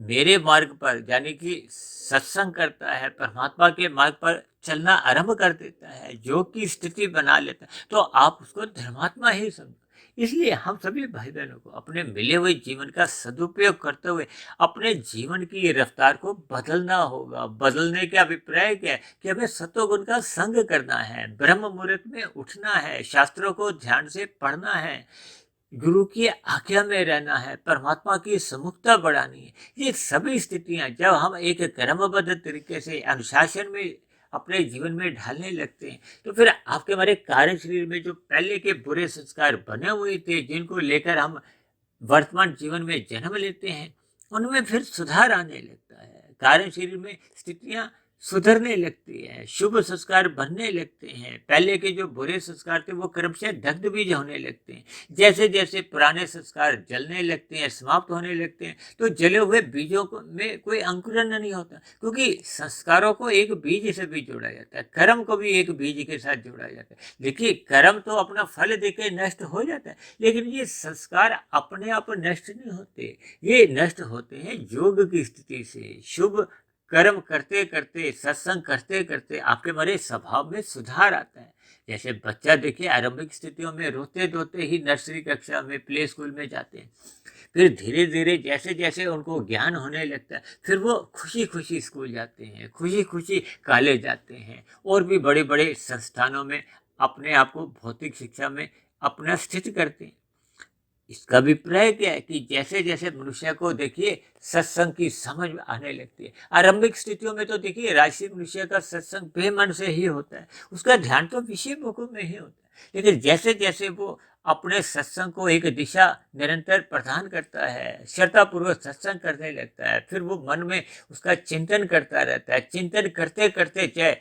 मेरे मार्ग पर यानी कि सत्संग करता है, परमात्मा के मार्ग पर चलना आरंभ कर देता है, योग की स्थिति बना लेता है, तो आप उसको धर्मात्मा ही समझो। इसलिए हम सभी भाई बहनों को अपने मिले हुए जीवन का सदुपयोग करते हुए अपने जीवन की रफ्तार को बदलना होगा। बदलने का अभिप्राय क्या है कि हमें सतोगुण का संग करना है, ब्रह्म मुहूर्त में उठना है, शास्त्रों को ध्यान से पढ़ना है, गुरु की आज्ञा में रहना है, परमात्मा की सम्मुखता बढ़ानी है। ये सभी स्थितियां जब हम एक क्रमबद्ध तरीके से अनुशासन में अपने जीवन में ढालने लगते हैं तो फिर आपके हमारे कार्य शरीर में जो पहले के बुरे संस्कार बने हुए थे जिनको लेकर हम वर्तमान जीवन में जन्म लेते हैं उनमें फिर सुधार आने लगता है। कार्य शरीर में स्थितियां सुधरने लगती है, शुभ संस्कार बनने लगते हैं। पहले के जो बुरे संस्कार थे वो क्रमशः दग्ध बीज होने लगते हैं। जैसे जैसे पुराने संस्कार जलने लगते हैं, समाप्त होने लगते हैं, तो जले हुए बीजों को में कोई अंकुरन नहीं होता, क्योंकि संस्कारों को एक बीज से भी जोड़ा जाता है, कर्म को भी एक बीज के साथ जोड़ा जाता है। देखिए, कर्म तो अपना फल देके नष्ट हो जाता है, लेकिन ये संस्कार अपने आप नष्ट नहीं होते, ये नष्ट होते हैं योग की स्थिति से। शुभ कर्म करते करते, सत्संग करते करते आपके हमारे स्वभाव में सुधार आता है। जैसे बच्चा देखिए आरंभिक स्थितियों में रोते धोते ही नर्सरी कक्षा में, प्ले स्कूल में जाते हैं, फिर धीरे धीरे जैसे जैसे उनको ज्ञान होने लगता है फिर वो खुशी खुशी स्कूल जाते हैं, खुशी खुशी कॉलेज जाते हैं और भी बड़े बड़े संस्थानों में अपने आप को भौतिक शिक्षा में अपना स्थित करते हैं। इसका अभिप्राय क्या है कि जैसे जैसे मनुष्य को देखिए सत्संग की समझ आने लगती है। आरंभिक स्थितियों में तो देखिए राशि मनुष्य का सत्संग बेमन से ही होता है, उसका ध्यान तो विषय भोगों में ही होता है। लेकिन जैसे जैसे वो अपने सत्संग को एक दिशा निरंतर प्रदान करता है, श्रद्धापूर्वक सत्संग करने लगता है, फिर वो मन में उसका चिंतन करता रहता है। चिंतन करते करते चाहे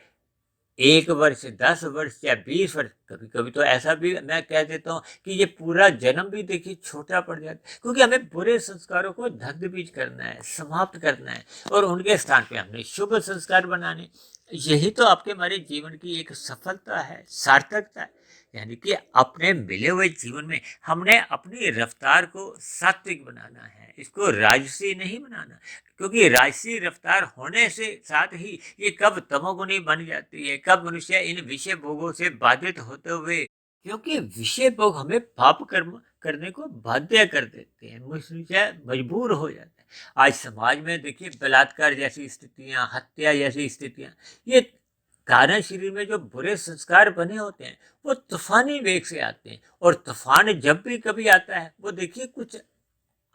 1 वर्ष, 10 वर्ष या 20 वर्ष, कभी कभी तो ऐसा भी मैं कह देता हूँ कि ये पूरा जन्म भी देखिए छोटा पड़ जाता है, क्योंकि हमें बुरे संस्कारों को दग्ध बीज करना है, समाप्त करना है और उनके स्थान पे हमने शुभ संस्कार बनाने। यही तो आपके हमारे जीवन की एक सफलता है, सार्थकता है। यानी कि अपने मिले हुए जीवन में हमने अपनी रफ्तार को सात्विक बनाना है, इसको राजसी नहीं बनाना, क्योंकि राजसी रफ्तार होने से साथ ही ये कब तमोगुनी बन जाती है, कब मनुष्य इन विषय भोगों से बाधित होते हुए, क्योंकि विषय भोग हमें पाप कर्म करने को बाध्य कर देते हैं, मनुष्य मजबूर हो जाता है। आज समाज में देखिए बलात्कार जैसी स्थितियां, हत्या जैसी स्थितियां, ये कारण शरीर में जो बुरे संस्कार बने होते हैं वो तूफानी वेग से आते हैं। और तूफान जब भी कभी आता है वो देखिए कुछ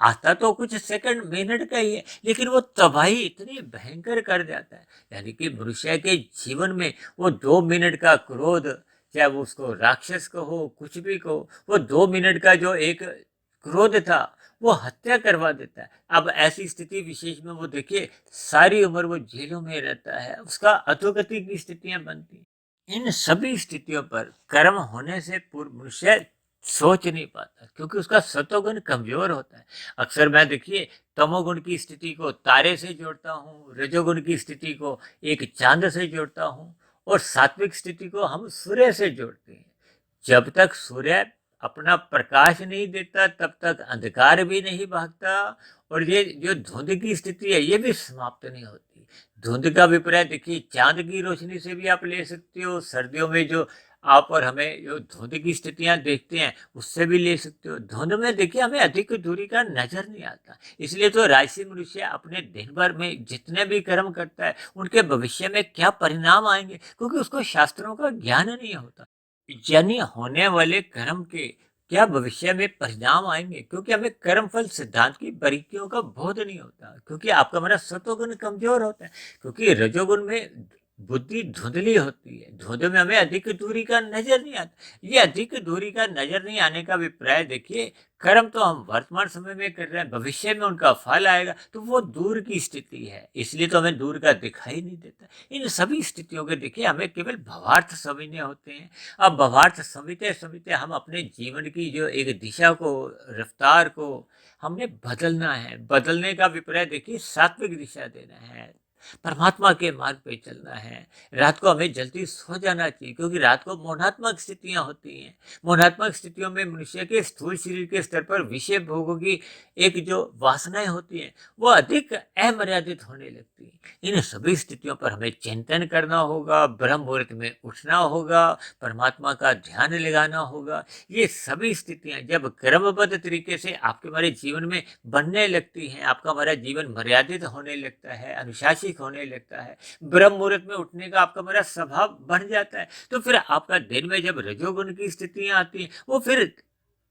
आता तो कुछ सेकंड मिनट का ही है, लेकिन वो तबाही इतनी भयंकर कर जाता है। यानी कि मनुष्य के जीवन में वो 2 मिनट का क्रोध, चाहे वो उसको राक्षस कहो कुछ भी कहो, वो 2 मिनट का जो एक क्रोध था वो हत्या करवा देता है। अब ऐसी स्थिति विशेष में वो देखिए सारी उम्र वो जेलों में रहता है, उसका अधोगति की स्थितियां बनती हैं। इन सभी स्थितियों पर कर्म होने से पूर्व मनुष्य सोच नहीं पाता, क्योंकि उसका सतोगुण कमजोर होता है। अक्सर मैं देखिए तमोगुण की स्थिति को तारे से जोड़ता हूँ, रजोगुण की स्थिति को एक चांद से जोड़ता हूँ और सात्विक स्थिति को हम सूर्य से जोड़ते हैं। जब तक सूर्य अपना प्रकाश नहीं देता तब तक अंधकार भी नहीं भागता और ये जो धुंध की स्थिति है ये भी समाप्त नहीं होती। धुंध का अभिप्राय देखिए चांद की रोशनी से भी आप ले सकते हो। सर्दियों में जो आप और हमें जो धुंध की स्थितियां देखते हैं उससे भी ले सकते हो। धुंध में देखिए हमें अधिक दूरी का नजर नहीं आता, इसलिए तो राशि मनुष्य अपने दिन भर में जितने भी कर्म करता है उनके भविष्य में क्या परिणाम आएंगे, क्योंकि उसको शास्त्रों का ज्ञान नहीं होता। यानी होने वाले कर्म के क्या भविष्य में परिणाम आएंगे, क्योंकि हमें कर्म फल सिद्धांत की बारीकियों का बोध नहीं होता, क्योंकि आपका हमारा सत्वगुण कमजोर होता है, क्योंकि रजोगुण में बुद्धि धुंधली होती है, धुंध में हमें अधिक दूरी का नजर नहीं आता। ये अधिक दूरी का नजर नहीं आने का अभिप्राय देखिए, कर्म तो हम वर्तमान समय में कर रहे हैं, भविष्य में उनका फल आएगा तो वो दूर की स्थिति है, इसलिए तो हमें दूर का दिखाई नहीं देता। इन सभी स्थितियों के देखिए हमें केवल भावार्थ समझने होते हैं। अब भावार्थ समझते समझते हम अपने जीवन की जो एक दिशा को, रफ्तार को हमने बदलना है। बदलने का अभिप्राय देखिए सात्विक दिशा देना है, परमात्मा के मार्ग पे चलना है। रात को हमें जल्दी सो जाना चाहिए, क्योंकि रात को मोहात्मक स्थितियां होती हैं। मोहात्मक स्थितियों में मनुष्य के स्थूल शरीर के स्तर पर विषय भोगों की एक जो वासनाएं होती हैं वो अधिक अमर्यादित होने लगती हैं। इन सभी स्थितियों पर हमें चिंतन करना होगा, ब्रह्म मुहूर्त में उठना होगा, परमात्मा का ध्यान लगाना होगा। ये सभी स्थितियां जब क्रमबद्ध तरीके से आपके हमारे जीवन में बनने लगती हैं, आपका हमारा जीवन मर्यादित होने लगता है, अनुशासित होने लगता है, ब्रह्म मुहूर्त में उठने का आपका हमारा स्वभाव बन जाता है, तो फिर आपका दिन में जब रजोगुण की स्थितियां आती हैं वो फिर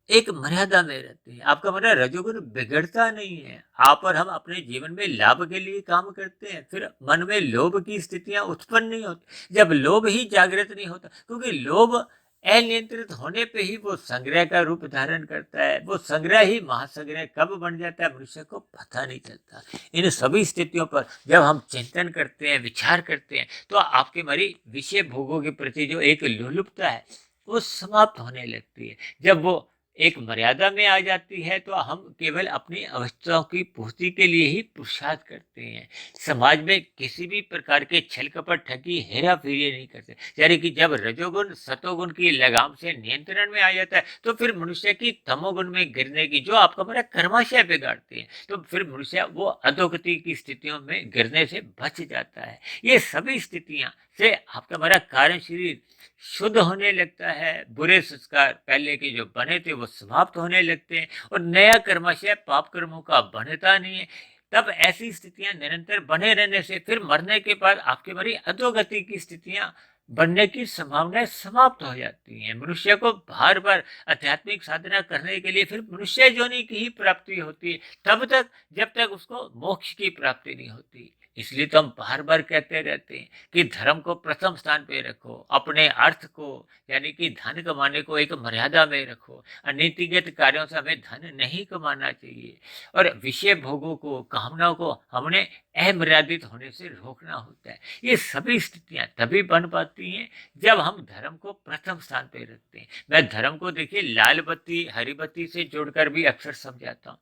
एक मर्यादा में रहती है। आपका हमारा रजोगुण बिगड़ता नहीं है। आप और हम अपने जीवन में लाभ के लिए काम करते हैं, फिर मन में लोभ की स्थितियां उत्पन्न नहीं होती। जब लोभ ही जागृत नहीं होता, क्योंकि लोभ अनियंत्रित होने पे ही वो संग्रह का रूप धारण करता है। वो संग्रह ही महासंग्रह कब बन जाता है मनुष्य को पता नहीं चलता। इन सभी स्थितियों पर जब हम चिंतन करते हैं, विचार करते हैं, तो आपके हमारी विषय भोगों के प्रति जो एक लोलुपता है वो समाप्त होने लगती है। जब वो एक मर्यादा में आ जाती है तो हम केवल अपनी आवश्यकताओं की पूर्ति के लिए ही पुरुषार्थ करते हैं। समाज में किसी भी प्रकार के छल कपट, ठगी, हेरा फेरी नहीं करते। यानी कि जब रजोगुण सतोगुण की लगाम से नियंत्रण में आ जाता है तो फिर मनुष्य की तमोगुण में गिरने की जो आपका हमारा कर्माशय बिगाड़ती है, तो फिर मनुष्य वो अधोगति की स्थितियों में गिरने से बच जाता है। ये सभी स्थितियां से आपका हमारा कारण शरीर शुद्ध होने लगता है। बुरे संस्कार पहले के जो बने थे वो समाप्त होने लगते हैं और नया कर्माशय पाप कर्मों का बनता नहीं है। तब ऐसी स्थितियां निरंतर बने रहने से फिर मरने के बाद आपके बड़ी अधोगति की स्थितियां बनने की संभावनाएं समाप्त हो जाती हैं। मनुष्य को बार बार आध्यात्मिक साधना करने के लिए फिर मनुष्य योनि की ही प्राप्ति होती है, तब तक जब तक उसको मोक्ष की प्राप्ति नहीं होती। इसलिए तो हम बार बार कहते रहते हैं कि धर्म को प्रथम स्थान पे रखो, अपने अर्थ को यानी कि धन कमाने को एक मर्यादा में रखो। अनीतिगत कार्यों से हमें धन नहीं कमाना चाहिए और विषय भोगों को, कामनाओं को हमने अमर्यादित होने से रोकना होता है। ये सभी स्थितियां तभी बन पाती हैं जब हम धर्म को प्रथम स्थान पे रखते हैं। मैं धर्म को देखिए लाल बत्ती हरी बत्ती से जोड़कर भी अक्सर समझाता हूँ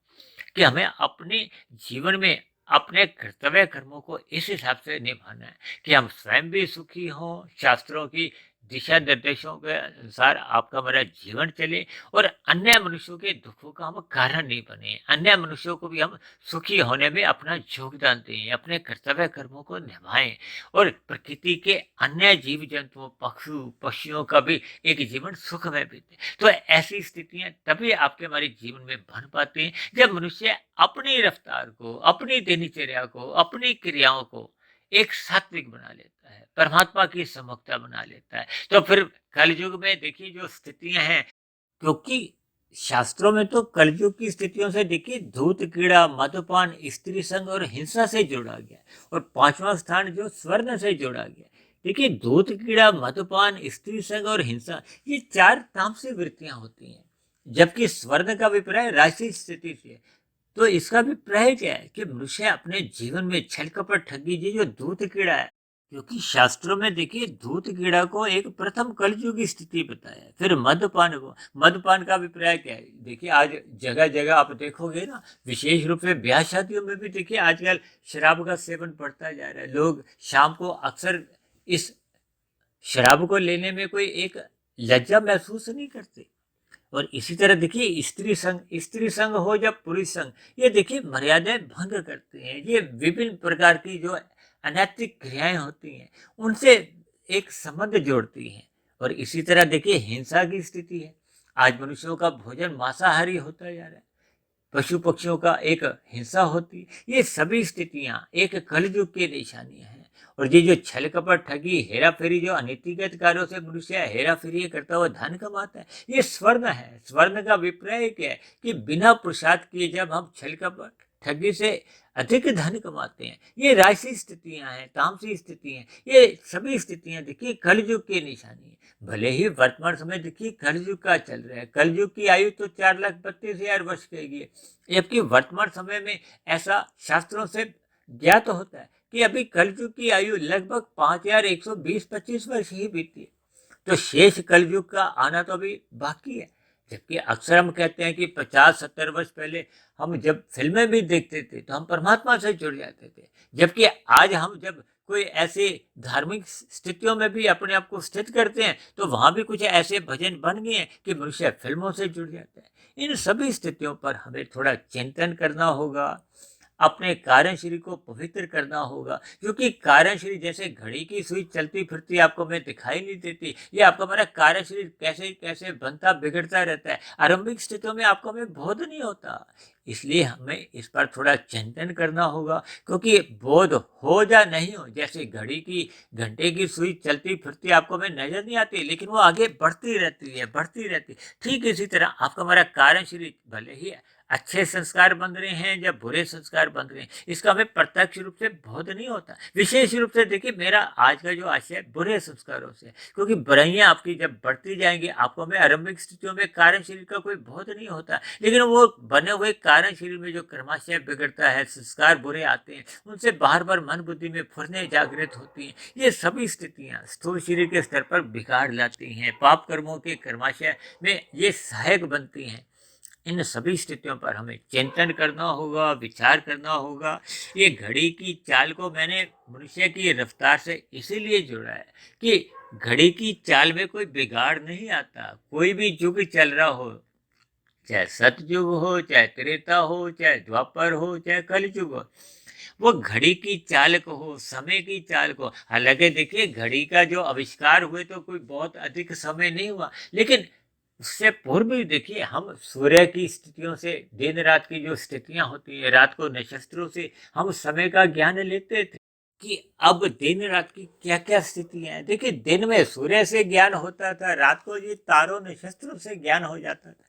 कि हमें अपने जीवन में अपने कर्तव्य कर्मों को इस हिसाब से निभाना है कि हम स्वयं भी सुखी हों, शास्त्रों की दिशा निर्देशों के अनुसार आपका हमारा जीवन चले और अन्य मनुष्यों के दुखों का हम कारण नहीं बने। अन्य मनुष्यों को भी हम सुखी होने में अपना योगदान दें, अपने कर्तव्य कर्मों को निभाएं और प्रकृति के अन्य जीव जंतुओं, पशु पक्षियों का भी एक जीवन सुख में बीते। तो ऐसी स्थितियां तभी आपके हमारे जीवन में बन पाती हैं जब मनुष्य अपनी रफ्तार को, अपनी दिनचर्या को, अपनी क्रियाओं को एक सात्विक बना लेता है, परमात्मा की सम्मुखता बना लेता है। तो फिर कलयुग में देखिए जो स्थितियां हैं, क्योंकि शास्त्रों में तो कलयुग की स्थितियों से देखिए धूत कीड़ा, मधुपान, स्त्री संग और हिंसा से जोड़ा गया और पांचवा स्थान जो स्वर्ण से जोड़ा गया। देखिए धूत कीड़ा, मधुपान, स्त्री संग और हिंसा ये चार तामसिक वृत्तियां होती हैं, जबकि स्वर्ण का अभिप्राय राशि स्थिति से है। तो इसका अभिप्राय क्या है कि मनुष्य अपने जीवन में छल कपट, ठगी, ये जो धूत कीड़ा है, क्योंकि शास्त्रों में देखिए धूत कीड़ा को एक प्रथम कलयुग की स्थिति बताया है। फिर मद्यपान को, मद्यपान का अभिप्राय क्या है? देखिए आज जगह जगह आप देखोगे ना, विशेष रूप से ब्याह शादियों में भी देखिए आजकल शराब का सेवन बढ़ता जा रहा है। लोग शाम को अक्सर इस शराब को लेने में कोई एक लज्जा महसूस नहीं करते। और इसी तरह देखिए स्त्री संघ हो या पुरुष संघ, ये देखिए मर्यादाएं भंग करते हैं। ये विभिन्न प्रकार की जो अनैतिक क्रियाएं होती हैं उनसे एक संबंध जोड़ती हैं और इसी तरह देखिए हिंसा की स्थिति है। आज मनुष्यों का भोजन मांसाहारी होता जा रहा है, पशु पक्षियों का एक हिंसा होती। ये सभी स्थितियां एक कलयुग की निशानियां हैं। और ये जो छल कपट ठगी हेरा फेरी, जो अनैतिक कार्यों से मनुष्य हेरा फेरी करता हुआ धन कमाता है, ये स्वर्ण है। स्वर्ण का अभिप्राय क्या है कि बिना पुरुषार्थ किए जब हम छल कपट ठगी से अधिक धन कमाते हैं, ये राशि स्थितियां हैं, तामसी स्थितियां, ये सभी स्थितियां देखिए कलयुग की निशानी है। भले ही वर्तमान समय देखिए कलयुग का चल रहा है, कलयुग की आयु तो 4,32,000 वर्ष की है, जबकि वर्तमान समय में ऐसा शास्त्रों से ज्ञात होता है कि अभी कलयुग की आयु लगभग 5,120-25 वर्ष ही बीती है। तो शेष कलयुग का आना तो अभी बाकी है। जबकि अक्सर हम कहते हैं कि 50-70 वर्ष पहले हम जब फिल्में भी देखते थे तो हम परमात्मा से जुड़ जाते थे, जबकि आज हम जब कोई ऐसी धार्मिक स्थितियों में भी अपने आप को स्थित करते हैं तो वहां भी कुछ ऐसे भजन बन गए हैं कि मनुष्य फिल्मों से जुड़ जाता है। इन सभी स्थितियों पर हमें थोड़ा चिंतन करना होगा, अपने कार्य शरीर को पवित्र करना होगा, क्योंकि कार्य शरीर जैसे घड़ी की सुई चलती फिरती आपको मैं दिखाई नहीं देती, ये आपका हमारा कार्य शरीर कैसे कैसे बनता बिगड़ता रहता है। आरंभिक स्थितियों में आपको हमें बोध नहीं होता, इसलिए हमें इस पर थोड़ा चिंतन करना होगा। क्योंकि बोध हो या नहीं हो, जैसे घड़ी की घंटे की सुई चलती फिरती आपको हमें नजर नहीं आती, लेकिन वो आगे बढ़ती रहती है, बढ़ती रहती है। ठीक इसी तरह आपका हमारा कार्य शरीर भले ही अच्छे संस्कार बन रहे हैं या बुरे संस्कार बन रहे हैं, इसका हमें प्रत्यक्ष रूप से बोध नहीं होता। विशेष रूप से देखिए मेरा आज का जो आशय है बुरे संस्कारों से, क्योंकि बुराइयां आपकी जब बढ़ती जाएंगी आपको हमें आरंभिक स्थितियों में कारण शरीर का कोई बोध नहीं होता, लेकिन वो बने हुए कारण शरीर में जो कर्माशय बिगड़ता है, संस्कार बुरे आते हैं, उनसे बार बार मन बुद्धि में फुरने जागृत होती हैं। ये सभी स्थितियां स्थूल शरीर के स्तर पर बिगाड़ लाती हैं, पाप कर्मों के कर्माशय में ये सहायक बनती हैं। इन सभी स्थितियों पर हमें चिंतन करना होगा, विचार करना होगा। ये घड़ी की चाल को मैंने मनुष्य की रफ्तार से इसीलिए जोड़ा है कि घड़ी की चाल में कोई बिगाड़ नहीं आता। कोई भी युग चल रहा हो, चाहे सतयुग हो, चाहे त्रेता हो, चाहे द्वापर हो, चाहे कलयुग हो, वो घड़ी की चाल को हो, समय की चाल को। हालांकि देखिए घड़ी का जो आविष्कार हुए तो कोई बहुत अधिक समय नहीं हुआ, लेकिन उससे पूर्व भी देखिए हम सूर्य की स्थितियों से, दिन रात की जो स्थितियां होती है, रात को नक्षत्रों से हम समय का ज्ञान लेते थे कि अब दिन रात की क्या क्या स्थितियां हैं। देखिए दिन में सूर्य से ज्ञान होता था, रात को ये तारों नक्षत्रों से ज्ञान हो जाता था,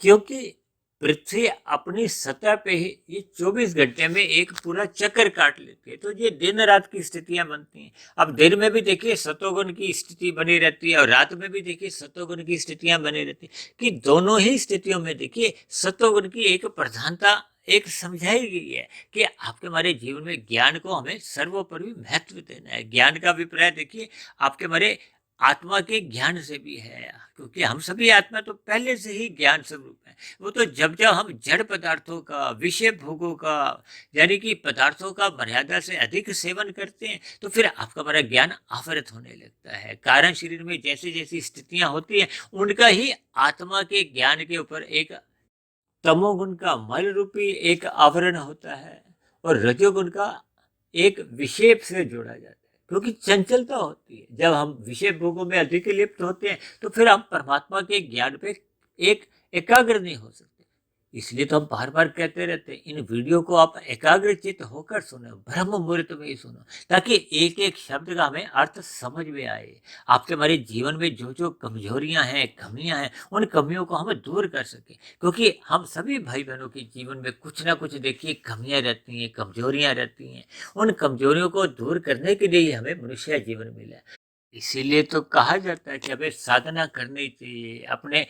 क्योंकि पृथ्वी अपनी सतह पे ही ये 24 घंटे में एक पूरा चक्कर काट लेती है, तो ये दिन रात की स्थितियां बनती हैं। अब दिन में भी देखिए सतोगुण की स्थिति बनी रहती है और रात में भी देखिए सतोगुण की स्थितियां बनी रहती है, कि दोनों ही स्थितियों में देखिए सतोगुण की एक प्रधानता एक समझाई गई है कि आपके हमारे जीवन में ज्ञान को हमें सर्वोपरि महत्व देना है। ज्ञान का अभिप्राय देखिए आपके हमारे आत्मा के ज्ञान से भी है, क्योंकि हम सभी आत्मा तो पहले से ही ज्ञान स्वरूप है। वो तो जब जब हम जड़ पदार्थों का, विषय भोगों का, यानी कि पदार्थों का मर्यादा से अधिक सेवन करते हैं तो फिर आपका हमारा ज्ञान आवृत होने लगता है। कारण शरीर में जैसी जैसी स्थितियां होती हैं उनका ही आत्मा के ज्ञान के ऊपर एक तमोगुण का मल रूपी एक आवरण होता है और रजोगुण का एक विषेप से जोड़ा जाता है, क्योंकि चंचलता होती है। जब हम विषय भोगों में अधिक लिप्त होते हैं तो फिर हम परमात्मा के ज्ञान पे एक एकाग्र नहीं हो सकते। इसलिए तो हम बार बार कहते रहते हैं इन वीडियो को आप एकाग्रचित होकर सुनो, ब्रह्म मुहूर्त में ही सुनो, ताकि एक एक शब्द का हमें अर्थ समझ में आए। आपके हमारे जीवन में जो जो कमजोरियां हैं, कमियां हैं, उन कमियों को हम दूर कर सके, क्योंकि हम सभी भाई बहनों के जीवन में कुछ ना कुछ देखिए कमियां रहती हैं, कमजोरियां रहती हैं। उन कमजोरियों को दूर करने के लिए ही हमें मनुष्य जीवन मिला है। इसीलिए तो कहा जाता है कि हमें साधना करनी चाहिए, अपने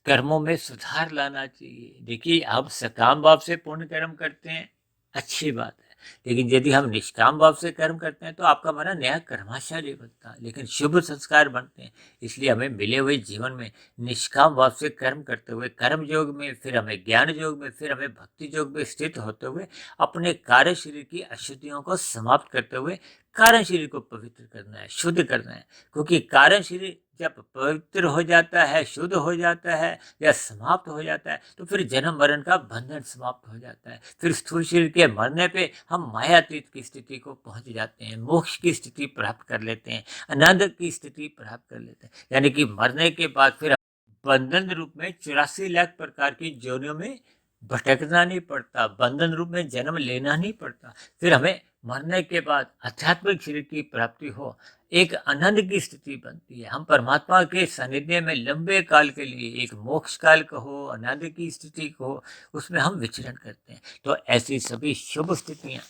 कर्मों में सुधार लाना चाहिए। देखिए हम सकाम भाव से पुण्य कर्म करते हैं, अच्छी बात है, लेकिन यदि हम निष्काम भाव से कर्म करते हैं तो आपका हमारा नया कर्माशय नहीं बनता, लेकिन शुभ संस्कार बनते हैं। इसलिए हमें मिले हुए जीवन में निष्काम भाव से कर्म करते हुए, कर्म योग में, फिर हमें ज्ञान योग में, फिर हमें भक्ति योग में स्थित होते हुए अपने कार्य शरीर की अशुद्धियों को समाप्त करते हुए कारण शरीर को पवित्र करना है, शुद्ध करना है। क्योंकि कारण शरीर जब पवित्र हो जाता है, शुद्ध हो जाता है या समाप्त हो जाता है, तो फिर जन्म मरण का बंधन समाप्त हो जाता है। फिर स्थूल शरीर के मरने पे हम मायातीत की स्थिति को पहुंच जाते हैं, मोक्ष की स्थिति प्राप्त कर लेते हैं, आनंद की स्थिति प्राप्त कर लेते हैं। यानी कि मरने के बाद फिर बंधन रूप में 84 लाख प्रकार की योनियों में भटकना नहीं पड़ता, बंधन रूप में जन्म लेना नहीं पड़ता। फिर हमें मरने के बाद आध्यात्मिक शरीर की प्राप्ति हो, एक आनंद की स्थिति बनती है। हम परमात्मा के सानिध्य में लंबे काल के लिए, एक मोक्ष काल कहो, आनंद की स्थिति कहो, उसमें हम विचरण करते हैं। तो ऐसी सभी शुभ स्थितियां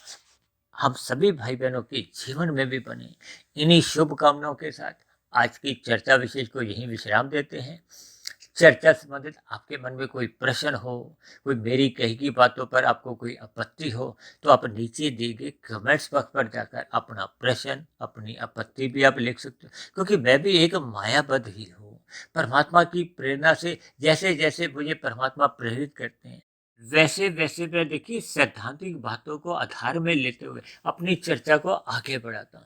हम सभी भाई बहनों के जीवन में भी बने। इन्हीं शुभ कामनाओं के साथ आज की चर्चा विशेष को यहीं विश्राम देते हैं। चर्चा संबंधित आपके मन में कोई प्रश्न हो, कोई मेरी कही की बातों पर आपको कोई आपत्ति हो, तो आप नीचे दिए गए कमेंट्स बॉक्स पर जाकर अपना प्रश्न, अपनी आपत्ति भी आप लिख सकते हो। क्योंकि मैं भी एक मायाबद्ध ही हूँ। परमात्मा की प्रेरणा से जैसे जैसे मुझे परमात्मा प्रेरित करते हैं, वैसे वैसे मैं देखिए सैद्धांतिक बातों को आधार में लेते हुए अपनी चर्चा को आगे बढ़ाता हूँ।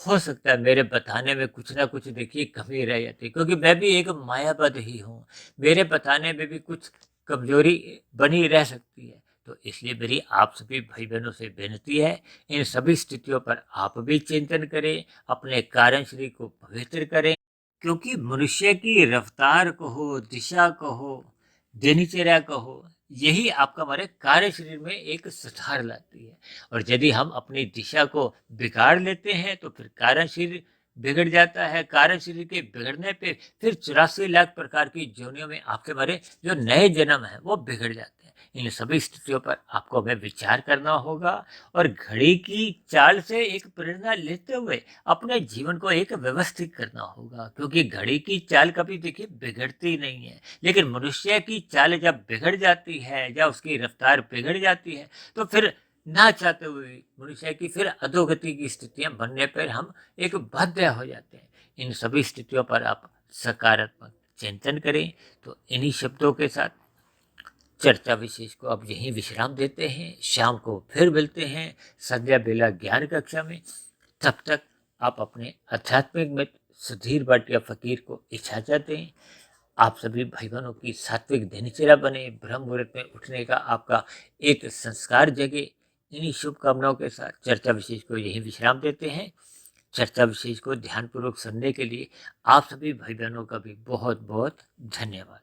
हो सकता है मेरे बताने में कुछ ना कुछ देखिए कमी रह जाती है, क्योंकि मैं भी एक मायाबद्ध ही हूँ। मेरे बताने में भी कुछ कमजोरी बनी रह सकती है। तो इसलिए मेरी आप सभी भाई बहनों से विनती है, इन सभी स्थितियों पर आप भी चिंतन करें, अपने कारण शरीर को पवित्र करें। क्योंकि मनुष्य की रफ्तार कहो, दिशा कहो, दिनचर्या कहो, यही आपका हमारे कार्य शरीर में एक सुधार लाती है। और यदि हम अपनी दिशा को बिगाड़ लेते हैं तो फिर कारण शरीर बिगड़ जाता है। कारण शरीर के बिगड़ने पे फिर 84 लाख प्रकार की योनियों में आपके हमारे जो नए जन्म है वो बिगड़ जाते हैं। इन सभी स्थितियों पर आपको हमें विचार करना होगा और घड़ी की चाल से एक प्रेरणा लेते हुए अपने जीवन को एक व्यवस्थित करना होगा। क्योंकि घड़ी की चाल कभी देखिए बिगड़ती नहीं है, लेकिन मनुष्य की चाल जब बिगड़ जाती है या उसकी रफ्तार बिगड़ जाती है, तो फिर ना चाहते हुए भी मनुष्य की फिर अधोगति की स्थितियां बनने पर हम एक बाध्य हो जाते हैं। इन सभी स्थितियों पर आप सकारात्मक चिंतन करें। तो इन्हीं शब्दों के साथ चर्चा विशेष को अब यहीं विश्राम देते हैं। शाम को फिर मिलते हैं संध्या बेला ज्ञान कक्षा में। तब तक आप अपने आध्यात्मिक मित्र सुधीर भाटिया फकीर को इजाजत दें। आप सभी भाई बहनों की सात्विक दिनचर्या बने, ब्रह्म मुहूर्त में उठने का आपका एक संस्कार जगे। इन्हीं शुभकामनाओं के साथ चर्चा विशेष को यही विश्राम देते हैं। चर्चा विशेष को ध्यानपूर्वक सुनने के लिए आप सभी भाई बहनों का भी बहुत बहुत धन्यवाद।